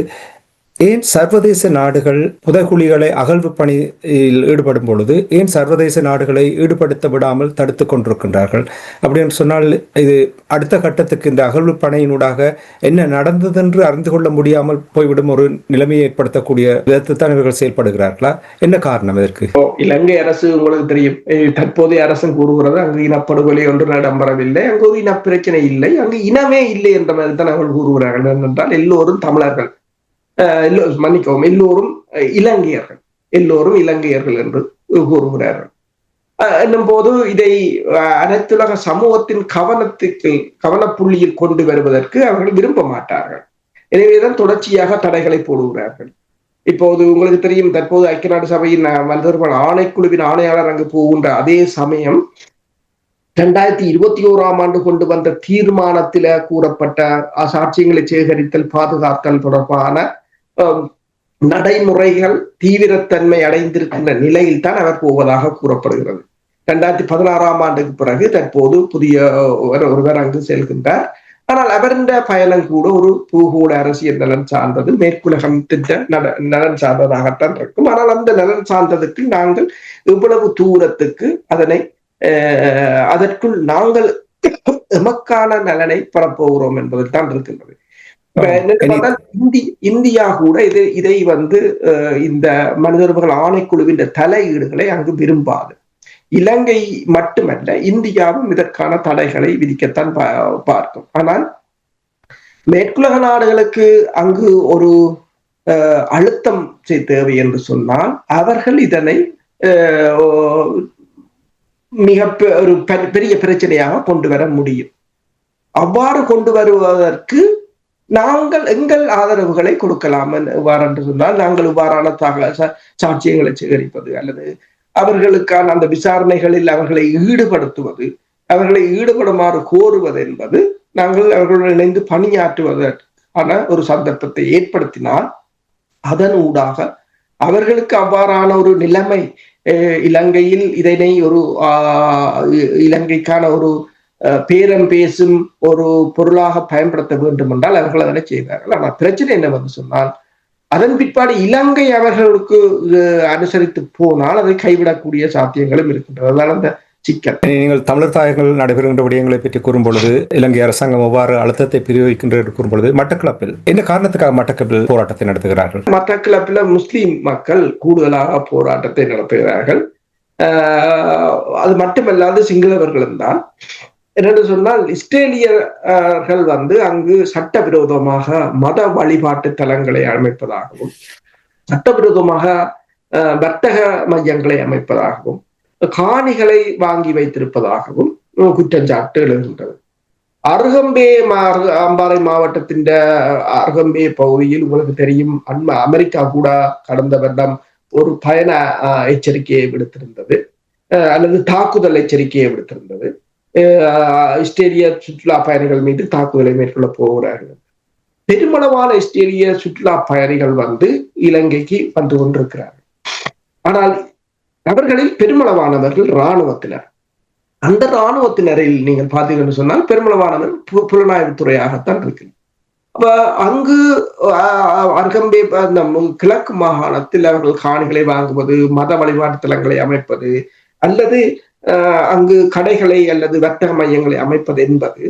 ஏன் சர்வதேச நாடுகள் புதைகுழிகளை அகழ்வு பணியில் ஈடுபடும் பொழுது ஏன் சர்வதேச நாடுகளை ஈடுபடுத்த விடாமல் தடுத்து கொண்டிருக்கின்றார்கள்? அப்படின்னு சொன்னால் இது அடுத்த கட்டத்துக்கு இந்த அகழ்வு பணியினூடாக என்ன நடந்தது என்று அறிந்து கொள்ள முடியாமல் போய்விடும் ஒரு நிலைமையை ஏற்படுத்தக்கூடிய விதத்தில் தான் இவர்கள் செயல்படுகிறார்களா? என்ன காரணம் இதற்கு? இலங்கை அரசு உங்களுக்கு தெரியும், தற்போதைய அரசும் கூறுகிறது அங்கு இனப்படுகொலை ஒன்று இடம்பெறவில்லை, அங்கு ஒரு இன பிரச்சனை இல்லை, அங்கு இனமே இல்லை என்ற மாதிரி தான் அவர்கள் கூறுகிறார்கள். என்றால் எல்லோரும் தமிழர்கள், மன்னிக்கவும், எல்லோரும் இலங்கையர்கள் என்று கூறுகிறார்கள். என்னும் போது இதை அனைத்துலக சமூகத்தின் கவனப்புள்ளியில் கொண்டு வருவதற்கு அவர்கள் விரும்ப மாட்டார்கள். எனவேதான் தொடர்ச்சியாக தடைகளை போடுகிறார்கள். இப்போது உங்களுக்கு தெரியும், தற்போது ஐக்கிய நாடு சபையின் மனிதர்கள் ஆணைக்குழுவின் ஆணையாளர் அங்கு போகின்ற அதே சமயம் 2021ஆம் ஆண்டு கொண்டு வந்த தீர்மானத்தில கூறப்பட்ட சாட்சியங்களை சேகரித்தல் பாதுகாத்தல் தொடர்பான நடைமுறைகள் தீவிரத்தன்மை அடைந்திருக்கின்ற நிலையில் தான் அவர் போவதாக கூறப்படுகிறது. 2016ஆம் ஆண்டுக்கு பிறகு தற்போது புதிய ஒருவர் அங்கு செல்கின்றார். ஆனால் அவரின் பயணம் கூட ஒரு பூகோள அரசியல் நலன் சார்ந்தது, மேற்குலகம் நலன் சார்ந்ததாகத்தான் இருக்கும். ஆனால் அந்த நலன் சார்ந்ததற்கு நாங்கள் இவ்வளவு தூரத்துக்கு அதற்குள் நாங்கள் எமக்கான நலனை பெறப்போகிறோம் என்பதில் தான் இருக்கின்றது. இந்தியா கூட இதை இந்த மனிதர்கள் ஆணைக்குழுவின் தலையீடுகளை அங்கு விரும்பாது. இலங்கை மட்டுமல்ல, இந்தியாவும் இதற்கான தடைகளை விதிக்கத்தான் பார்க்கும். ஆனால் மேற்குலக நாடுகளுக்கு அங்கு ஒரு அழுத்தம் தேவை என்று சொன்னால் அவர்கள் இதனை மிக ஒரு பெரிய பிரச்சனையாக கொண்டு வர முடியும். அவ்வாறு கொண்டு வருவதற்கு நாங்கள் எங்கள் ஆதரவுகளை கொடுக்கலாம். என்று சொன்னால் நாங்கள் இவ்வாறான சாட்சியங்களை சேகரிப்பது அல்லது அவர்களுக்கான அந்த விசாரணைகளில் அவர்களை ஈடுபடுமாறு கோருவது என்பது நாங்கள் அவர்களுடன் இணைந்து பணியாற்றுவதற்கான ஒரு சந்தர்ப்பத்தை ஏற்படுத்தினால் அதன் ஊடாக அவர்களுக்கு அவ்வாறான ஒரு நிலைமை இலங்கையில் இதனை ஒரு இலங்கைக்கான ஒரு பேரம் பேசும் ஒரு பொருளாக பயன்படுத்த வேண்டும் என்றால் அவர்கள் அதனை செய்வார்கள். ஆனால் பிரச்சனை என்னவென்று சொன்னால் அதன் பிற்பாடு இலங்கை அவர்களுக்கு அனுசரித்து போனால் அதை கைவிடக்கூடிய சாத்தியங்களும் இருக்கின்றது. அதனால அந்த சிக்கல். நீங்கள் தமிழர் தாயங்கள் நடைபெறுகின்ற விடயங்களை பற்றி கூறும் பொழுது, இலங்கை அரசாங்கம் எவ்வாறு அழுத்தத்தை பிரயோகிக்கின்ற கூறும் பொழுது, மட்டக்களப்பில் என்ன காரணத்துக்காக மட்டக்களப்பில் போராட்டத்தை நடத்துகிறார்கள்? மட்டக்களப்பில் முஸ்லிம் மக்கள் கூடுதலாக போராட்டத்தை நடத்துகிறார்கள். அது மட்டுமல்லாது சிங்களவர்களும் தான். என்னென்று சொன்னால் இஸ்ரேலியர்கள் அங்கு சட்டவிரோதமாக மத வழிபாட்டு தலங்களை அமைப்பதாகவும் சட்டவிரோதமாக வர்த்தக மையங்களை அமைப்பதாகவும் காணிகளை வாங்கி வைத்திருப்பதாகவும் குற்றச்சாட்டு எழுகின்றது. அம்பாறை மாவட்டத்தின் அருகம்பே பகுதியில் உங்களுக்கு தெரியும், அமெரிக்கா கூட கடந்த வருடம் ஒரு பயண எச்சரிக்கையை விடுத்திருந்தது அல்லது தாக்குதல் எச்சரிக்கையை விடுத்திருந்தது. இஸ்ரேலிய சுற்றுலா பயணிகள் மீது தாக்குதலை மேற்கொள்ள போகிறார்கள். பெருமளவான இஸ்ரேலிய சுற்றுலா பயணிகள் இலங்கைக்கு வந்து கொண்டிருக்கிறார்கள். ஆனால் அவர்களில் பெருமளவானவர்கள் இராணுவத்தினர். அந்த இராணுவத்தினரில் நீங்கள் பார்த்தீங்கன்னு சொன்னால் பெருமளவானவர் புலனாய்வு துறையாகத்தான் இருக்கிறது. அப்ப அங்கு அருகம்பே அந்த கிழக்கு மாகாணத்தில் அவர்கள் காணிகளை வாங்குவது, மத வழிபாட்டு தலங்களை அமைப்பது, அல்லது அங்கு கடைகளை அல்லது வர்த்தக மையங்களை அமைப்பது என்பது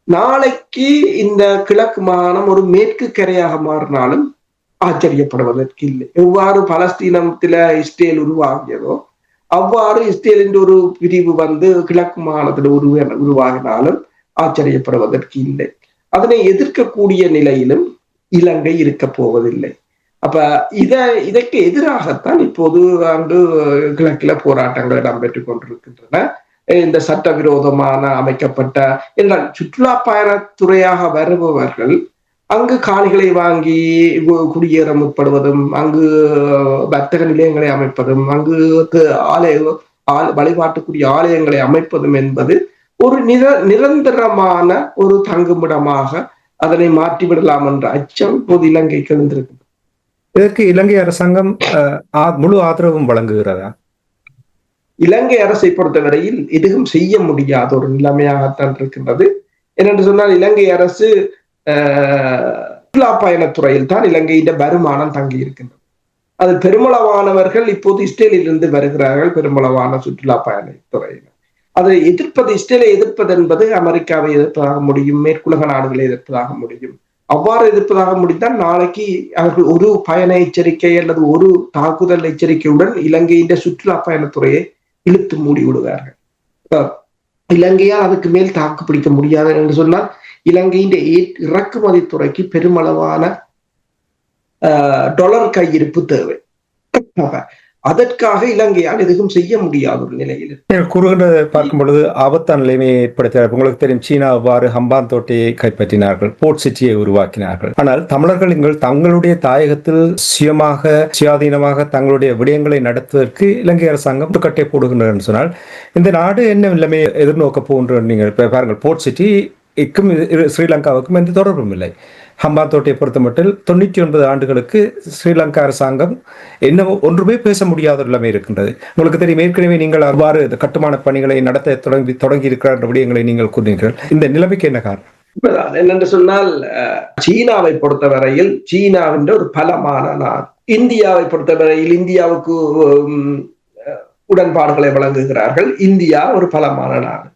நாளைக்கு இந்த கிழக்கு மாகாணம் ஒரு மேற்கு கரையாக மாறினாலும் ஆச்சரியப்படுவதற்கு இல்லை. எவ்வாறு பலஸ்தீனத்தில இஸ்ரேல் உருவாகியதோ அவ்வாறு இஸ்ரேலின் ஒரு பிரிவு வந்து கிழக்கு மாகாணத்தில் உருவாகினாலும் ஆச்சரியப்படுவதற்கு இல்லை. அதனை எதிர்க்கக்கூடிய நிலையிலும் இலங்கை இருக்க போவதில்லை. அப்ப இதற்கு எதிராகத்தான் இப்போது அங்கு கிழக்கில போராட்டங்கள் இடம்பெற்றுக் கொண்டிருக்கின்றன. இந்த சட்டவிரோதமான அமைக்கப்பட்ட என்றால் சுற்றுலா பயணத்துறையாக வருபவர்கள் அங்கு காணிகளை வாங்கி குடியேற முற்படுவதும், அங்கு வர்த்தக நிலையங்களை அமைப்பதும், அங்கு வழிபாட்டுக்குரிய ஆலயங்களை அமைப்பதும் என்பது ஒரு நிரந்தரமான ஒரு தங்குமிடமாக அதனை மாற்றிவிடலாம் என்ற அச்சம் இப்போது இலங்கைக்கு எழுந்திருக்கு. இதற்கு இலங்கை அரசாங்கம் முழு ஆதரவும் வழங்குகிறதா? இலங்கை அரசை பொறுத்தவரையில் எதுவும் செய்ய முடியாத ஒரு நிலைமையாகத்தான் இருக்கின்றது. என்னென்று சொன்னால் இலங்கை அரசு சுற்றுலா பயணத்துறையில் தான் இலங்கையின் வருமானம் தங்கி இருக்கின்றது. அது பெருமளவானவர்கள் இப்போது இஸ்ரேலில் இருந்து வருகிறார்கள். பெருமளவான சுற்றுலா பயணத்துறையில் அதை எதிர்ப்பது, இஸ்ரேலை எதிர்ப்பது என்பது அமெரிக்காவை எதிர்ப்பதாக முடியும், மேற்குலக நாடுகளை எதிர்ப்பதாக முடியும். அவ்வாறு எதிர்ப்பதாக முடிந்தால் நாளைக்கு அவர்கள் ஒரு பயண எச்சரிக்கை அல்லது ஒரு தாக்குதல் எச்சரிக்கையுடன் இலங்கையின் சுற்றுலா பயணத்துறையை இழுத்து மூடி விடுவார்கள். இலங்கையால் அதுக்கு மேல் தாக்கு பிடிக்க முடியாது என்று சொன்னால் இலங்கையின் இறக்குமதி துறைக்கு பெருமளவான டாலர் கையிருப்பு தேவை. அதற்காக இலங்கையால் எதுவும் செய்ய முடியாத ஒரு நிலையில் கூறுகின்றதை பார்க்கும் பொழுது ஆபத்தான நிலைமையை ஏற்படுத்தினார். உங்களுக்கு தெரியும், சீனா அவ்வாறு ஹம்பாந்தோட்டையை கைப்பற்றினார்கள், போர்ட் சிட்டியை உருவாக்கினார்கள். ஆனால் தமிழர்கள் தங்களுடைய தாயகத்தில் சுயாதீனமாக தங்களுடைய விடயங்களை நடத்துவதற்கு இலங்கை அரசாங்கம் முட்டுக்கட்டை போடுகின்றனர் சொன்னால் இந்த நாடு என்ன நிலைமையை எதிர்நோக்க போன்ற நீங்கள் பாருங்கள். போர்ட் சிட்டிக்கும் ஸ்ரீலங்காவுக்கும் எந்த தொடர்பும் இல்லை. ஹம்பாந்தோட்டையை பொறுத்த மட்டும் 99 ஆண்டுகளுக்கு ஸ்ரீலங்கா அரசாங்கம் என்ன ஒன்றுமே பேச முடியாத நிலைமை இருக்கின்றது. உங்களுக்கு தெரியும், ஏற்கனவே நீங்கள் அவ்வாறு கட்டுமான பணிகளை நடத்த தொடங்கி இருக்கிற விடயங்களை நீங்கள் கூறினீர்கள். இந்த நிலைமைக்கு என்ன காரணம்? என்னென்று சொன்னால் சீனாவை பொறுத்தவரையில் சீனாவின் ஒரு பலமான நாடு. இந்தியாவை பொறுத்தவரையில் இந்தியாவுக்கு உடன்பாடுகளை வழங்குகிறார்கள். இந்தியா ஒரு பலமான நாடு.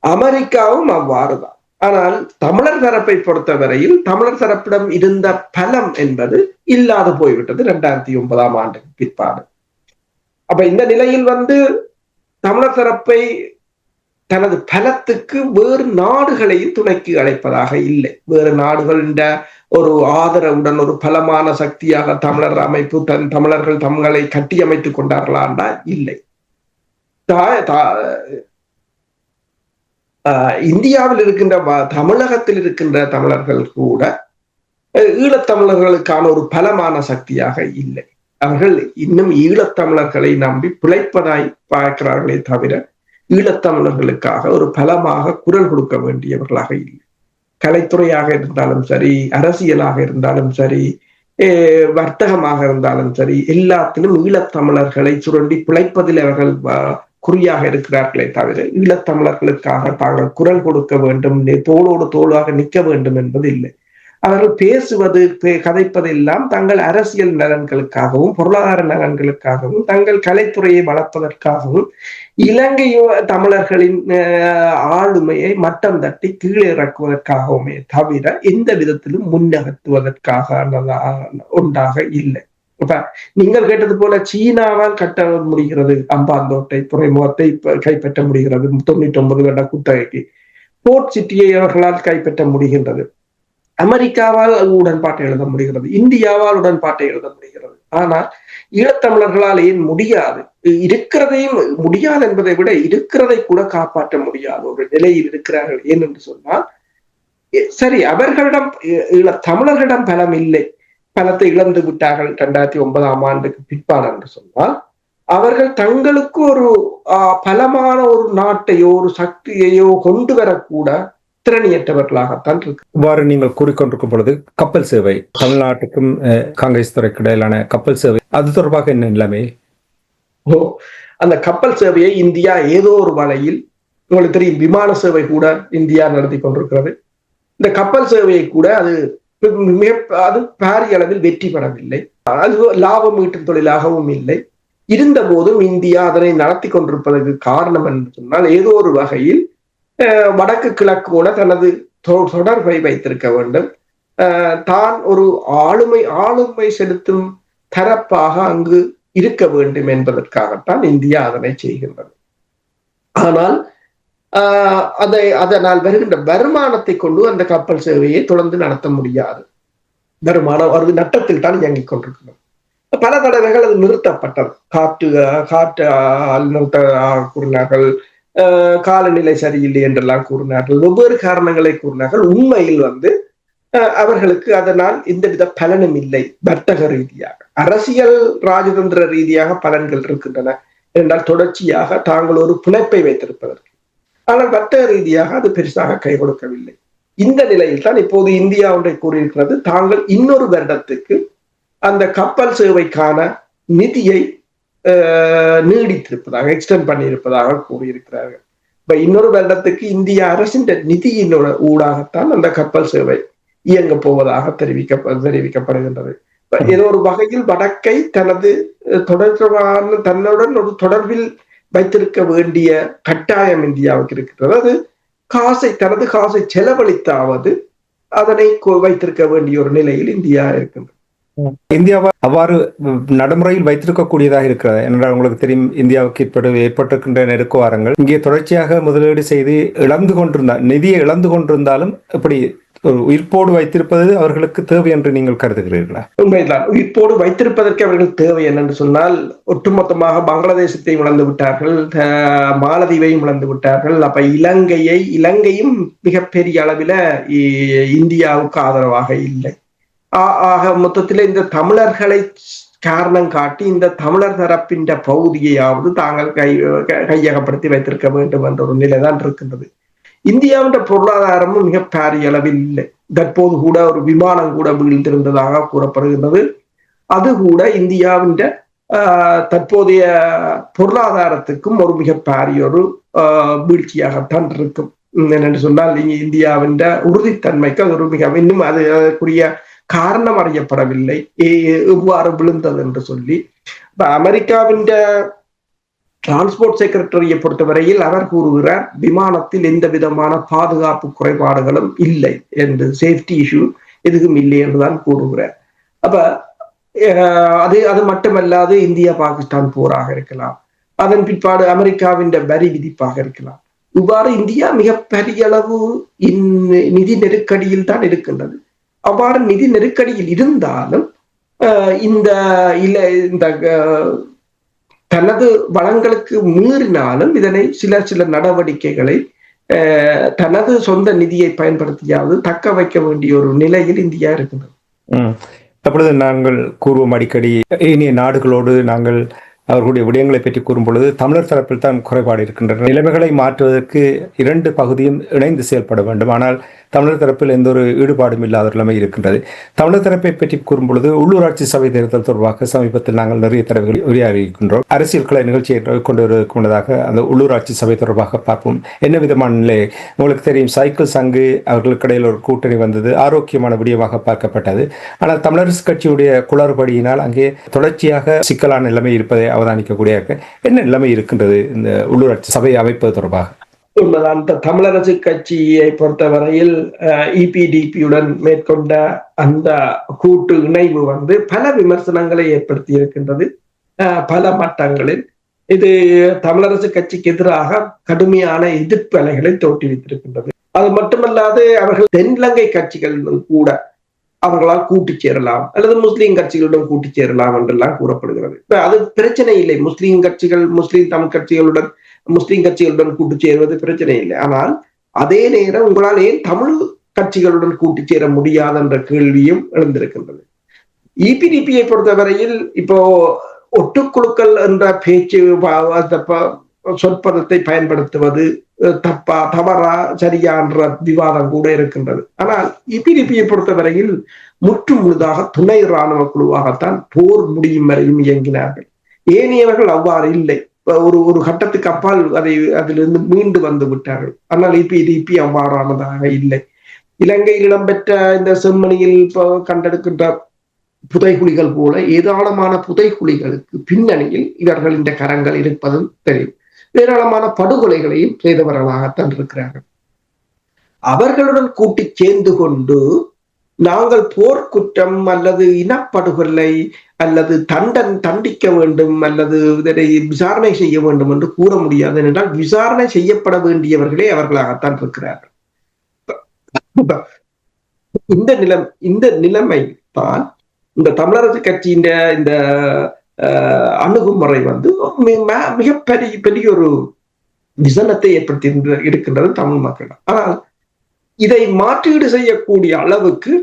அமெரிக்காவும் அவ்வாறுதான். ஆனால் தமிழர் தரப்பை பொறுத்தவரையில் தமிழர் தரப்பிடம் இருந்த பலம் என்பது இல்லாது போய்விட்டது 2009ஆம் ஆண்டுக்கு பிற்பாடு. அப்ப இந்த நிலையில் வந்து தமிழர் தரப்பை தனது பலத்துக்கு வேறு நாடுகளையும் துணைக்கு அழைப்பதாக இல்லை. வேறு நாடுகளின் ஒரு ஆதரவுடன் ஒரு பலமான சக்தியாக தமிழர் அமைப்பு தமிழர்கள் தங்களை கட்டியமைத்துக் கொண்டார்களாண்டா இல்லை. இந்தியாவில் இருக்கின்ற தமிழகத்தில் இருக்கின்ற தமிழர்கள் கூட ஈழத்தமிழர்களுக்கான ஒரு பலமான சக்தியாக இல்லை. அவர்கள் இன்னும் ஈழத்தமிழர்களை நம்பி பிழைப்பதாய் பார்க்கிறார்களே தவிர ஈழத்தமிழர்களுக்காக ஒரு பலமாக குரல் கொடுக்க வேண்டியவர்களாக இல்லை. கலைத்துறையாக இருந்தாலும் சரி, அரசியலாக இருந்தாலும் சரி, வர்த்தகமாக இருந்தாலும் சரி, எல்லாத்திலும் ஈழத்தமிழர்களை சுரண்டி பிழைப்பதில் அவர்கள் குறியாக இருக்கிறார்களே தவிர ஈழத்தமிழர்களுக்காக தாங்கள் குரல் கொடுக்க வேண்டும், தோளோடு தோளாக நிற்க வேண்டும் என்பது இல்லை. அவர்கள் பேசுவது கதைப்பதெல்லாம் தங்கள் அரசியல் நலன்களுக்காகவும் பொருளாதார நலன்களுக்காகவும் தங்கள் கலைத்துறையை வளர்ப்பதற்காகவும் இலங்கை தமிழர்களின் ஆளுமையை மட்டம் தட்டி கீழே இறக்குவதற்காகவுமே தவிர எந்த விதத்திலும் முன்னகர்த்துவதற்காக ஒன்றாக இல்லை. இப்ப நீங்கள் கேட்டது போல சீனாவால் கட்ட முடிகிறது, அம்பாந்தோட்டை துறைமுகத்தை கைப்பற்ற முடிகிறது, 99 வருட குத்தகைக்கு. போர்ட் சிட்டியை அவர்களால் கைப்பற்ற முடிகின்றது. அமெரிக்காவால் உடன்பாட்டை எழுத முடிகிறது, இந்தியாவால் உடன்பாட்டை எழுத முடிகிறது. ஆனால் ஈழத்தமிழர்களால் ஏன் முடியாது? இருக்கிறதையும் முடியாது என்பதை விட இருக்கிறதை கூட காப்பாற்ற முடியாத ஒரு நிலையில் இருக்கிறார்கள். ஏனென்று சொன்னால் சரி, அவர்களிடம் தமிழர்களிடம் பலம் இல்லை, பலத்தை இழந்து விட்டார்கள் 2009ஆம் ஆண்டுக்கு பிற்பாடு என்று சொன்னால் அவர்கள் தங்களுக்கு ஒரு பலமான ஒரு நாட்டையோ ஒரு சக்தியையோ கொண்டு வரக்கூட திறனியற்றவர்களாகத்தான் இருக்கு. இவ்வாறு நீங்கள் கூறிக்கொண்டிருக்கும் பொழுது கப்பல் சேவை, தமிழ்நாட்டுக்கும் காங்கிரஸ் துறைக்கு இடையிலான கப்பல் சேவை, அது தொடர்பாக என்ன நிலைமை? அந்த கப்பல் சேவையை இந்தியா ஏதோ ஒரு வகையில், உங்களுக்கு தெரியும், விமான சேவை கூட இந்தியா நடத்தி கொண்டிருக்கிறது. இந்த கப்பல் சேவையை கூட அது அது பாரிய அளவில் வெற்றி பெறவில்லை. அது லாபம் ஈட்டும் தொழிலாகவும் இல்லை. இருந்த போதும் இந்தியா அதனை நடத்தி கொண்டிருப்பதற்கு காரணம் என்று சொன்னால் ஏதோ ஒரு வகையில் வடக்கு கிழக்கோட தனது தொடர்பை வைத்திருக்க வேண்டும். தான் ஒரு ஆளுமை செலுத்தும் தரப்பாக அங்கு இருக்க வேண்டும் என்பதற்காகத்தான் இந்தியா அதனை செய்கின்றது. ஆனால் அதனால் வருகின்ற வருமானத்தை கொண்டு அந்த கப்பல் சேவையை தொடர்ந்து நடத்த முடியாது. வருமானம் அது நட்டத்தில் தான் இயங்கிக் கொண்டிருக்கிறது. பல தடவைகள் அது நிறுத்தப்பட்டது. காற்றால் நிறுத்த கூறினார்கள், காலநிலை சரியில்லை என்றெல்லாம் கூறினார்கள், வெவ்வேறு காரணங்களை கூறினார்கள். உண்மையில் அவர்களுக்கு அதனால் எந்தவித பலனும் இல்லை. வர்த்தக ரீதியாக, அரசியல் ராஜதந்திர ரீதியாக பலன்கள் இருக்கின்றன என்றால் தொடர்ச்சியாக தாங்கள் ஒரு பிணைப்பை வைத்திருப்பதற்கு. ஆனால் வர்த்தக ரீதியாக அது பெருசாக கை கொடுக்கவில்லை. இந்த நிலையில் தான் இப்போது இந்தியா ஒன்றை கூறியிருக்கிறது, தாங்கள் இன்னொரு வருடத்துக்கு அந்த கப்பல் சேவைக்கான நிதியை நீடித்திருப்பதாக, எக்ஸ்டெண்ட் பண்ணியிருப்பதாக கூறியிருக்கிறார்கள். இப்ப இன்னொரு வருடத்துக்கு இந்திய அரசின் நிதியினோட ஊடாகத்தான் அந்த கப்பல் சேவை இயங்க போவதாக தெரிவிக்கப்படுகின்றது. ஏதோ ஒரு வகையில் வடக்கை தன்னுடன் ஒரு தொடர்பில் வைத்திருக்க வேண்டிய கட்டாயம் இந்தியாவுக்கு இருக்கிறது. அது தனது காசை செலவழித்தாவது அதனை வைத்திருக்க வேண்டிய ஒரு நிலையில் இந்தியா இருக்கின்றது. இந்தியாவை அவ்வாறு நடைமுறையில் வைத்திருக்கக்கூடியதாக இருக்கிறது என்றால் உங்களுக்கு தெரியும், இந்தியாவுக்கு ஏற்பட்டிருக்கின்ற நெருக்குவாரங்கள் இங்கே தொடர்ச்சியாக முதலீடு செய்து நிதியை இழந்து கொண்டிருந்தாலும் இப்படி உயிர்ப்போடு வைத்திருப்பது அவர்களுக்கு தேவை என்று நீங்கள் கருதுகிறீர்களா? உண்மைதான், உயிர்ப்போடு வைத்திருப்பதற்கு அவர்கள் தேவை என்னென்று சொன்னால், ஒட்டுமொத்தமாக பங்களாதேசத்தை இழந்து விட்டார்கள், மாலதீவையும் இழந்து விட்டார்கள். அப்ப இலங்கையும் மிகப்பெரிய அளவில் இந்தியாவுக்கு ஆதரவாக இல்லை. ஆக மொத்தத்தில் இந்த தமிழர்களை காரணம் காட்டி இந்த தமிழர் தரப்பின் பகுதியையாவது தாங்கள் கையகப்படுத்தி வைத்திருக்க வேண்டும் என்ற ஒரு நிலைதான் இருக்கின்றது. இந்தியாவின் பொருளாதாரமும் மிக பாரிய அளவில் இல்லை. தற்போது கூட ஒரு விமானம் கூட வீழ்ந்திருந்ததாக கூறப்படுகின்றது. அது கூட இந்தியாவின் தற்போதைய பொருளாதாரத்துக்கும் ஒரு மிக பாரிய ஒரு வீழ்ச்சியாகத்தான் இருக்கும். என்று சொன்னால் இந்தியாவின் உறுதித்தன்மைக்கு அது ஒரு இன்னும் அதுக்குரிய காரணம் அறியப்படவில்லை, எவ்வாறு விழுந்தது என்று சொல்லி. அமெரிக்காவின் டிரான்ஸ்போர்ட் செக்ரட்டரியை பொறுத்தவரையில் அவர் கூறுகிறார், விமானத்தில் எந்த விதமான பாதுகாப்பு குறைபாடுகளும் இல்லை என்று, சேஃப்டி இஷ்யூ எதுவும் இல்லை என்றுதான் கூறுகிறார். அப்ப அது மட்டுமல்லாது இந்தியா பாகிஸ்தான் போராக இருக்கலாம், அதன் பிற்பாடு அமெரிக்காவின் வரி விதிப்பாக இருக்கலாம். இவ்வாறு இந்தியா மிகப்பெரிய அளவு நிதி நெருக்கடியில் தான் இருக்கின்றது. அவ்வாறு நிதி நெருக்கடியில் இருந்தாலும் இந்த தனது வளங்களுக்கு மீறினாலும் இதனை சில நடவடிக்கைகளை தனது சொந்த நிதியை பயன்படுத்தியாவது தக்க வைக்க வேண்டிய ஒரு நிலையில் இந்தியா இருக்கின்றது. அப்பொழுது நாங்கள் கூறுவோம் அடிக்கடி, ஏனைய நாடுகளோடு நாங்கள் அவர்களுடைய விடயங்களை பற்றி கூறும் பொழுது தமிழர் தரப்பில் தான் குறைபாடு இருக்கின்றன. நிலைமைகளை மாற்றுவதற்கு இரண்டு பகுதியும் இணைந்து செயல்பட வேண்டும். ஆனால் தமிழர் தரப்பில் எந்த ஒரு ஈடுபாடும் இல்லாத நிலைமை இருக்கின்றது. தமிழர் தரப்பை பற்றி கூறும் பொழுது உள்ளூராட்சி சபை தேர்தல் தொடர்பாக சமீபத்தில் நாங்கள் நிறைய தடவைகள் உரையாறியிருக்கின்றோம். அரசியல் கலை நிகழ்ச்சியை கொண்டு வருவதற்கு முன்னதாக அந்த உள்ளூராட்சி சபை தொடர்பாக பார்ப்போம். என்ன விதமான நிலை உங்களுக்கு தெரியும், சைக்கிள் சங்கு அவர்களுக்கு இடையில் ஒரு கூட்டணி வந்தது, ஆரோக்கியமான விடயமாக பார்க்கப்பட்டது. ஆனால் தமிழரசு கட்சியுடைய குளறுபடியினால் அங்கே தொடர்ச்சியாக சிக்கலான நிலைமை இருப்பதை அவதானிக்கக்கூடிய என்ன நிலைமை இருக்கின்றது இந்த உள்ளூராட்சி சபையை அமைப்பது தொடர்பாக? உண்மைதான். தமிழரசு கட்சியை பொறுத்தவரையில் இபிடிபியுடன் மேற்கொண்ட அந்த கூட்டு இணைவு பல விமர்சனங்களை ஏற்படுத்தி இருக்கின்றது பல மட்டங்களில். இது தமிழரசு கட்சிக்கு எதிராக கடுமையான எதிர்ப்பு அலைகளை தோற்றுவித்திருக்கின்றது. அது மட்டுமல்லாது அவர்கள் தென்னிலங்கை கட்சிகள் கூட அவர்களால் கூட்டி சேரலாம் அல்லது முஸ்லீம் கட்சிகளுடன் கூட்டி சேரலாம் என்றெல்லாம் கூறப்படுகிறது. அது பிரச்சனை இல்லை. முஸ்லீம் தமிழ் கட்சிகளுடன் முஸ்லீம் கட்சிகளுடன் கூட்டு சேருவது பிரச்சனை இல்லை. ஆனால் அதே நேரம் உங்களால் ஏன் தமிழ் கட்சிகளுடன் கூட்டி சேர முடியாது என்ற கேள்வியும் எழுந்திருக்கின்றது. இபிடிபியை பொறுத்தவரையில் இப்போ ஒட்டுக்குழுக்கள் என்ற பேச்சு சொற்பதத்தை பயன்படுத்துவது தவறா சரியா என்ற விவாதம் கூட இருக்கின்றது. ஆனால் இபிடிபியை பொறுத்தவரையில் முற்று முழுதாக துணை இராணுவ குழுவாகத்தான் போர் முடியும் வரையும் இயங்கினார்கள். ஏனையவர்கள் அவ்வாறு இல்லை. ஒரு கட்டத்துக்கு அப்பால் அதிலிருந்து மீண்டு வந்து விட்டார்கள். ஆனால் இபிடிபி அவ்வாறானதாக இல்லை. இலங்கையில் இடம்பெற்ற இந்த செம்மணியில் கண்டெடுக்கின்ற புதைகுழிகள் போல ஏராளமான புதைகுழிகளுக்கு பின்னணியில் இவர்கள் இந்த கரங்கள் இருப்பதும் தெரியும். ஏராளமான படுகொலைகளையும் செய்தவர்களாகத்தான் இருக்கிறார்கள். அவர்களுடன் கூட்டி சேர்ந்து கொண்டு நாங்கள் போர்க்குற்றம் அல்லது இனப்படுகொலை அல்லது தண்டிக்க வேண்டும் அல்லது இதனை விசாரணை செய்ய வேண்டும் என்று கூற முடியாது. என்றால் விசாரணை செய்யப்பட வேண்டியவர்களே அவர்களாகத்தான் இருக்கிறார்கள். இந்த நிலைமை தான் இந்த தமிழரசு கட்சியின் இந்த அணுகுமுறை மிகப்பெரிய ஒரு விசனத்தை ஏற்படுத்தி இருக்கின்றது தமிழ் மக்களிடம். ஆனால் இதை மாற்றீடு செய்யக்கூடிய அளவுக்கு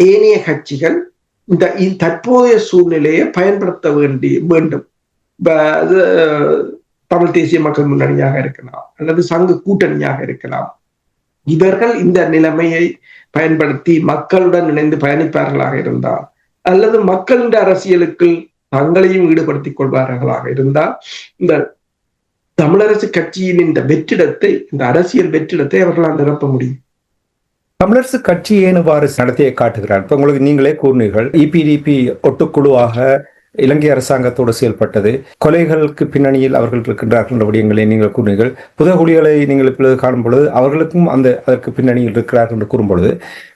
ஏனைய கட்சிகள் இந்த தற்போதைய சூழ்நிலையை பயன்படுத்த வேண்டும். தமிழ் தேசிய மக்கள் முன்னணியாக இருக்கலாம் அல்லது சங்க கூட்டணியாக இருக்கலாம். இவர்கள் இந்த நிலைமையை பயன்படுத்தி மக்களுடன் இணைந்து பயணிப்பார்களாக இருந்தால் அல்லது மக்களின் அரசியலுக்கு தங்களையும் ஈடுபடுத்திக் கொள்வார்களாக இருந்தால் இந்த தமிழரசு கட்சியின் இந்த வெற்றிடத்தை, இந்த அரசியல் வெற்றிடத்தை அவர்களால் நிரப்ப முடியும். தமிழரசு கட்சி ஏன் இவ்வாறு நடத்தியை காட்டுகிறார்? இப்ப உங்களுக்கு நீங்களே கூறினீர்கள், இபிடிபி ஒட்டுக்குழுவாக இலங்கை அரசாங்கத்தோடு செயல்பட்டது, கொலைகளுக்கு பின்னணியில் அவர்கள் இருக்கின்றார்கள் என்ற விடயங்களை நீங்கள் கூறினீர்கள். புதகுலிகளை நீங்கள் இப்பொழுது காணும் பொழுது அவர்களுக்கும் அதற்கு பின்னணியில் இருக்கிறார்கள் என்று கூறும் பொழுது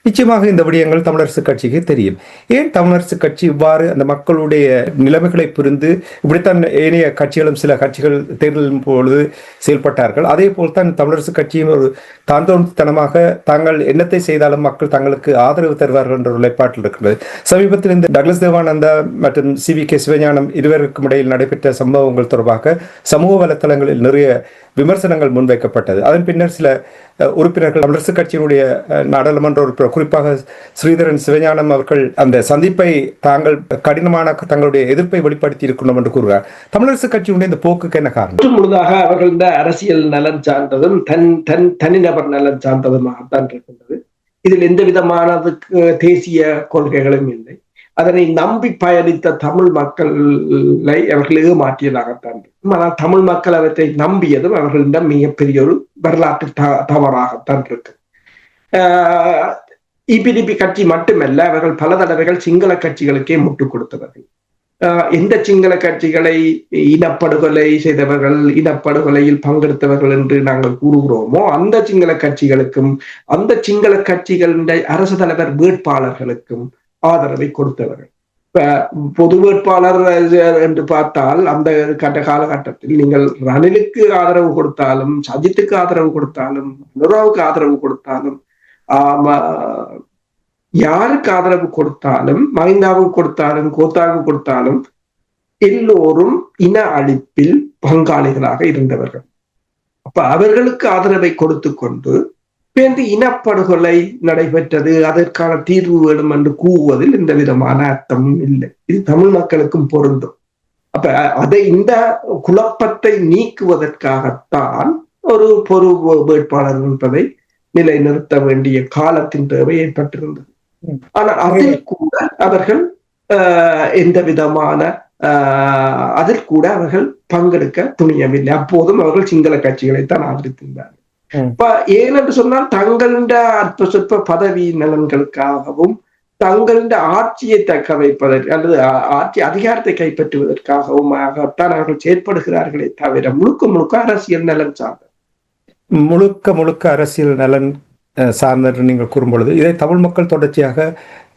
நிச்சயமாக இந்த விடயங்கள் தமிழரசு கட்சிக்கு தெரியும். ஏன் தமிழரசு கட்சி இவ்வாறு அந்த மக்களுடைய நிலைமைகளை புரிந்து இப்படித்தான் ஏனைய கட்சிகளும் சில கட்சிகள் தேர்தலின் பொழுது செயல்பட்டார்கள், அதே போல்தான் தமிழரசு கட்சியும் ஒரு தாந்தோன்றித்தனமாக தாங்கள் என்னத்தை செய்தாலும் மக்கள் தங்களுக்கு ஆதரவு தருவார்கள் என்ற ஒரு நிலைப்பாட்டில் இருக்கிறது. சமீபத்தில் இந்த டக்ளஸ் தேவானந்தா மற்றும் சி.வி. கே. சிவஞானம் இருவருக்கும் இடையில் நடைபெற்ற சம்பவங்கள் தொடர்பாக சமூக வலைத்தளங்களில் நிறைய விமர்சனங்கள் முன்வைக்கப்பட்டது. அதன் பின்னர் சில உறுப்பினர்கள், தமிழரசு கட்சியினுடைய நாடாளுமன்ற உறுப்பினர், குறிப்பாக ஸ்ரீதரன் சிவஞானம் அவர்கள் அந்த சந்திப்பை தாங்கள் கடினமான தங்களுடைய எதிர்ப்பை வெளிப்படுத்தி இருக்கணும் என்று கூறுகிறார். தமிழரசு கட்சியினுடைய இந்த போக்குக்கு என்ன காரணம்? முழுதாக அவர்கள் இந்த அரசியல் நலன் சார்ந்ததும் தனிநபர் நலன் சார்ந்ததுமாகத்தான் இருக்கின்றது. இதில் எந்த விதமான தேசிய கொள்கைகளும் இல்லை. அதனை நம்பி பயணித்த தமிழ் மக்களை அவர்கள் ஏமாற்றியதாகத்தான். ஆனால் தமிழ் மக்கள் அவற்றை நம்பியதும் அவர்களிடம் மிகப்பெரிய ஒரு வரலாற்று தவறாகத்தான் இருக்கு. இபிடிபி கட்சி மட்டுமல்ல, அவர்கள் பல தடவைகள் சிங்கள கட்சிகளுக்கே முட்டுக் கொடுத்தவர்கள். எந்த சிங்கள கட்சிகளை இனப்படுகொலை செய்தவர்கள், இனப்படுகொலையில் பங்கெடுத்தவர்கள் என்று நாங்கள் கூறுகிறோமோ அந்த சிங்கள கட்சிகளுக்கும் அந்த சிங்கள கட்சிகளுடைய அரசு தலைவர் வேட்பாளர்களுக்கும் ஆதரவை கொடுத்தவர்கள். பொது வேட்பாளர் என்று பார்த்தால் அந்த காலகட்டத்தில் நீங்கள் ரணிலுக்கு ஆதரவு கொடுத்தாலும், சஜித்துக்கு ஆதரவு கொடுத்தாலும், நுராவுக்கு ஆதரவு கொடுத்தாலும், யாருக்கு ஆதரவு கொடுத்தாலும், மஹிந்தாவுக்கு கொடுத்தாலும், கோத்தாவுக்கு கொடுத்தாலும் எல்லோரும் இன அழிப்பில் பங்காளிகளாக இருந்தவர்கள். அப்ப அவர்களுக்கு ஆதரவை கொடுத்து கொண்டு இனப்படுகொலை நடைபெற்றது, அதற்கான தீர்வு வேணும் என்று கூறுவதில் எந்த விதமான அர்த்தமும் இல்லை. இது தமிழ் மக்களுக்கும் பொருந்தும். அப்ப இந்த குழப்பத்தை நீக்குவதற்காகத்தான் ஒரு பொது வேட்பாளர் என்பதை நிலைநிறுத்த வேண்டிய காலத்தின் தேவை ஏற்பட்டிருந்தது. ஆனால் அதில் கூட அவர்கள் எந்த விதமான பங்கெடுக்க துணியவில்லை. அப்போதும் அவர்கள் சிங்கள கட்சிகளைத்தான் ஆதரித்திருந்தார்கள். ஏனென்று சொன்னால் தங்களின் அற்ப சொற்ப பதவி நலன்களுக்காகவும் தங்களின் ஆட்சியை தக்க வைப்பதற்கு அல்லது ஆட்சி அதிகாரத்தை கைப்பற்றுவதற்காகவும் அவர்கள் செயற்படுகிறார்களே தவிர முழுக்க அரசியல் நலன் சார்ந்த முழுக்க அரசியல் நலன் சார்ந்த நீங்கள் கூறும்பொழுது இதை தமிழ் மக்கள் தொடர்ச்சியாக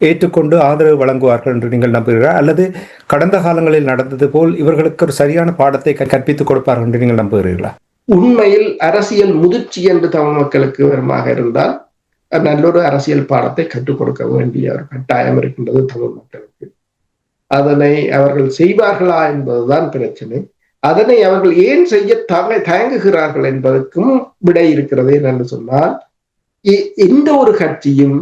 ஏற்றுக்கொண்டு ஆதரவு வழங்குவார்கள் என்று நீங்கள் நம்புகிறீர்களா, அல்லது கடந்த காலங்களில் நடந்தது போல் இவர்களுக்கு ஒரு சரியான பாடத்தை கற்பித்துக் கொடுப்பார்கள் என்று நீங்கள் நம்புகிறீர்களா? உண்மையில் அரசியல் முதிர்ச்சி என்று தமிழ் மக்களுக்கு வருமாக இருந்தால் நல்லொரு அரசியல் பாடத்தை கற்றுக் கொடுக்க வேண்டிய ஒரு கட்டாயம் இருக்கின்றது தமிழ் மக்களுக்கு. அதனை அவர்கள் செய்வார்களா என்பதுதான் பிரச்சனை. அதனை அவர்கள் ஏன் செய்ய தயங்குகிறார்கள் என்பதற்கும் விடை இருக்கிறது. என்று சொன்னால் எந்த ஒரு கட்சியும்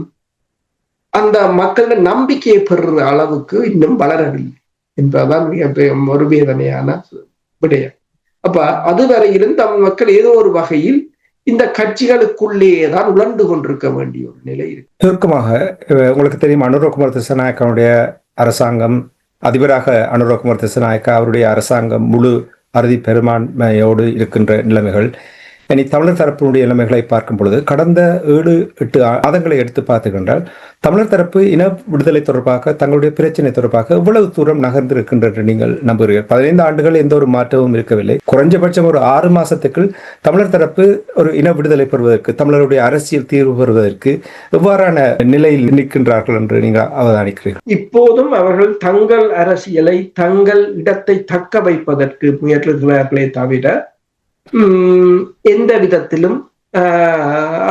அந்த மக்களின் நம்பிக்கையை பெறுற அளவுக்கு இன்னும் வளரவில்லை என்பதுதான் மிக ஒரு வேதனையான விடயம். அப்ப அதுவரையிலும் தமிழ் மக்கள் ஏதோ ஒரு வகையில் இந்த கட்சிகளுக்குள்ளேதான் உழண்டு கொண்டிருக்க வேண்டிய ஒரு நிலை இருக்கு. சுருக்கமாக உங்களுக்கு தெரியும், அனுரகுமார் திசாநாயக்கனுடைய அரசாங்கம், அதிபராக அனுரகுமார் திசாநாயக்கா அவருடைய அரசாங்கம் முழு அறுதி பெரும்பான்மையோடு இருக்கின்ற நிலைமைகள். இனி தமிழர் தரப்பினுடைய நிலைமைகளை பார்க்கும் பொழுது கடந்த 7-8 மாதங்களை எடுத்து பார்த்துக்கொண்டால் தமிழர் தரப்பு இன விடுதலை தொடர்பாக தங்களுடைய பிரச்சனை தொடர்பாக எவ்வளவு தூரம் நகர்ந்திருக்கின்ற என்று நீங்கள் நம்புகிறீர்கள்? 15 ஆண்டுகள் எந்த ஒரு மாற்றமும் இருக்கவில்லை. குறைஞ்சபட்சம் ஒரு 6 மாசத்துக்குள் தமிழர் தரப்பு ஒரு இன விடுதலை பெறுவதற்கு, தமிழருடைய அரசியல் தீர்வு பெறுவதற்கு எவ்வாறான நிலையில் நிற்கின்றார்கள் என்று நீங்கள் அவதானிக்கிறீர்கள்? இப்போதும் அவர்கள் தங்கள் அரசியலை, தங்கள் இடத்தை தக்க வைப்பதற்கு முயற்சிக்கிறார்களே தவிர எந்த விதத்திலும்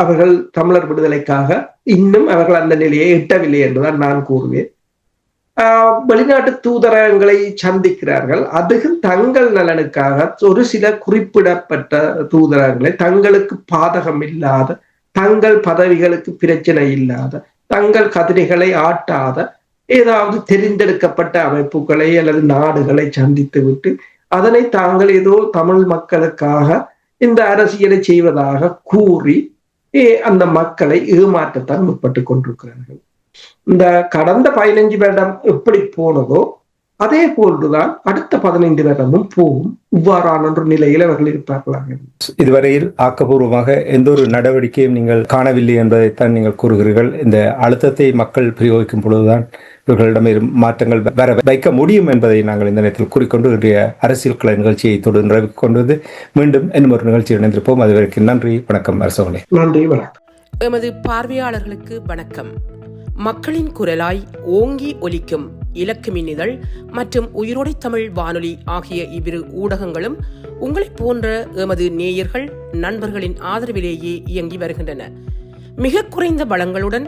அவர்கள் தமிழர் விடுதலைக்காக இன்னும் அவர்கள் அந்த நிலையை எட்டவில்லை என்றுதான் நான் கூறுவேன். வெளிநாட்டு தூதரகங்களை சந்திக்கிறார்கள். அதுவும் தங்கள் நலனுக்காக ஒரு சில குறிப்பிடப்பட்ட தூதரகங்களை தங்களுக்கு பாதகம் இல்லாத, தங்கள் பதவிகளுக்கு பிரச்சனை இல்லாத, தங்கள் கதிரைகளை ஆட்டாத ஏதாவது தெரிந்தெடுக்கப்பட்ட அமைப்புகளை அல்லது நாடுகளை சந்தித்து விட்டு அதனை தாங்கள் ஏதோ தமிழ் மக்களுக்காக இந்த அரசியலை செய்வதாக கூறி அந்த மக்களை ஏமாற்றத்தான் முற்பட்டு கொண்டிருக்கிறார்கள். இந்த கடந்த 15 வருடம் எப்படி போனதோ அதே போன்றுதான் அடுத்த 15 வருடமும் போகும். இவ்வாறான ஒரு நிலையில் அவர்கள் இருப்பார்களாக. இதுவரையில் ஆக்கப்பூர்வமாக எந்த ஒரு நடவடிக்கையும் நீங்கள் காணவில்லை என்பதைத்தான் நீங்கள் கூறுகிறீர்கள். இந்த அழுத்தத்தை மக்கள் பிரயோகிக்கும் பொழுதுதான் இவர்களிடம் மாற்றங்கள் வர வைக்க முடியும் என்பதை நாங்கள் இந்த நேரத்தில் கூறிக்கொண்டு இன்றைய அரசியல் கலை நிகழ்ச்சியை தொடர்ந்து கொண்டு வந்து மீண்டும் இன்னும் ஒரு நிகழ்ச்சியில் இணைந்திருப்போம். அதுவரைக்கும் நன்றி, வணக்கம் அரசோலை. நன்றி, வணக்கம். எமது பார்வையாளர்களுக்கு வணக்கம். மக்களின் குரலாய் ஓங்கி ஒலிக்கும் இலக்கு மின்னிதழ் மற்றும் உயிரோடை தமிழ் வானொலி ஆகிய இவ்விரு ஊடகங்களும் உங்களைப் போன்ற எமது நேயர்கள், நண்பர்களின் ஆதரவிலேயே இயங்கி வருகின்றன. மிக குறைந்த வளங்களுடன்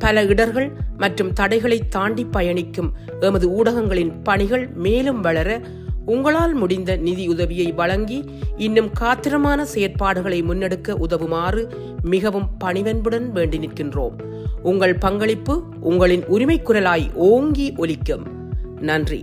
பல இடர்கள் மற்றும் தடைகளை தாண்டி பயணிக்கும் எமது ஊடகங்களின் பணிகள் மேலும் வளர உங்களால் முடிந்த நிதியுதவியை வழங்கி இன்னும் காத்திரமான செயற்பாடுகளை முன்னெடுக்க உதவுமாறு மிகவும் பணிவன்புடன் வேண்டி நிற்கின்றோம். உங்கள் பங்களிப்பு உங்களின் உரிமை குரலாய் ஓங்கி ஒலிக்கும். நன்றி.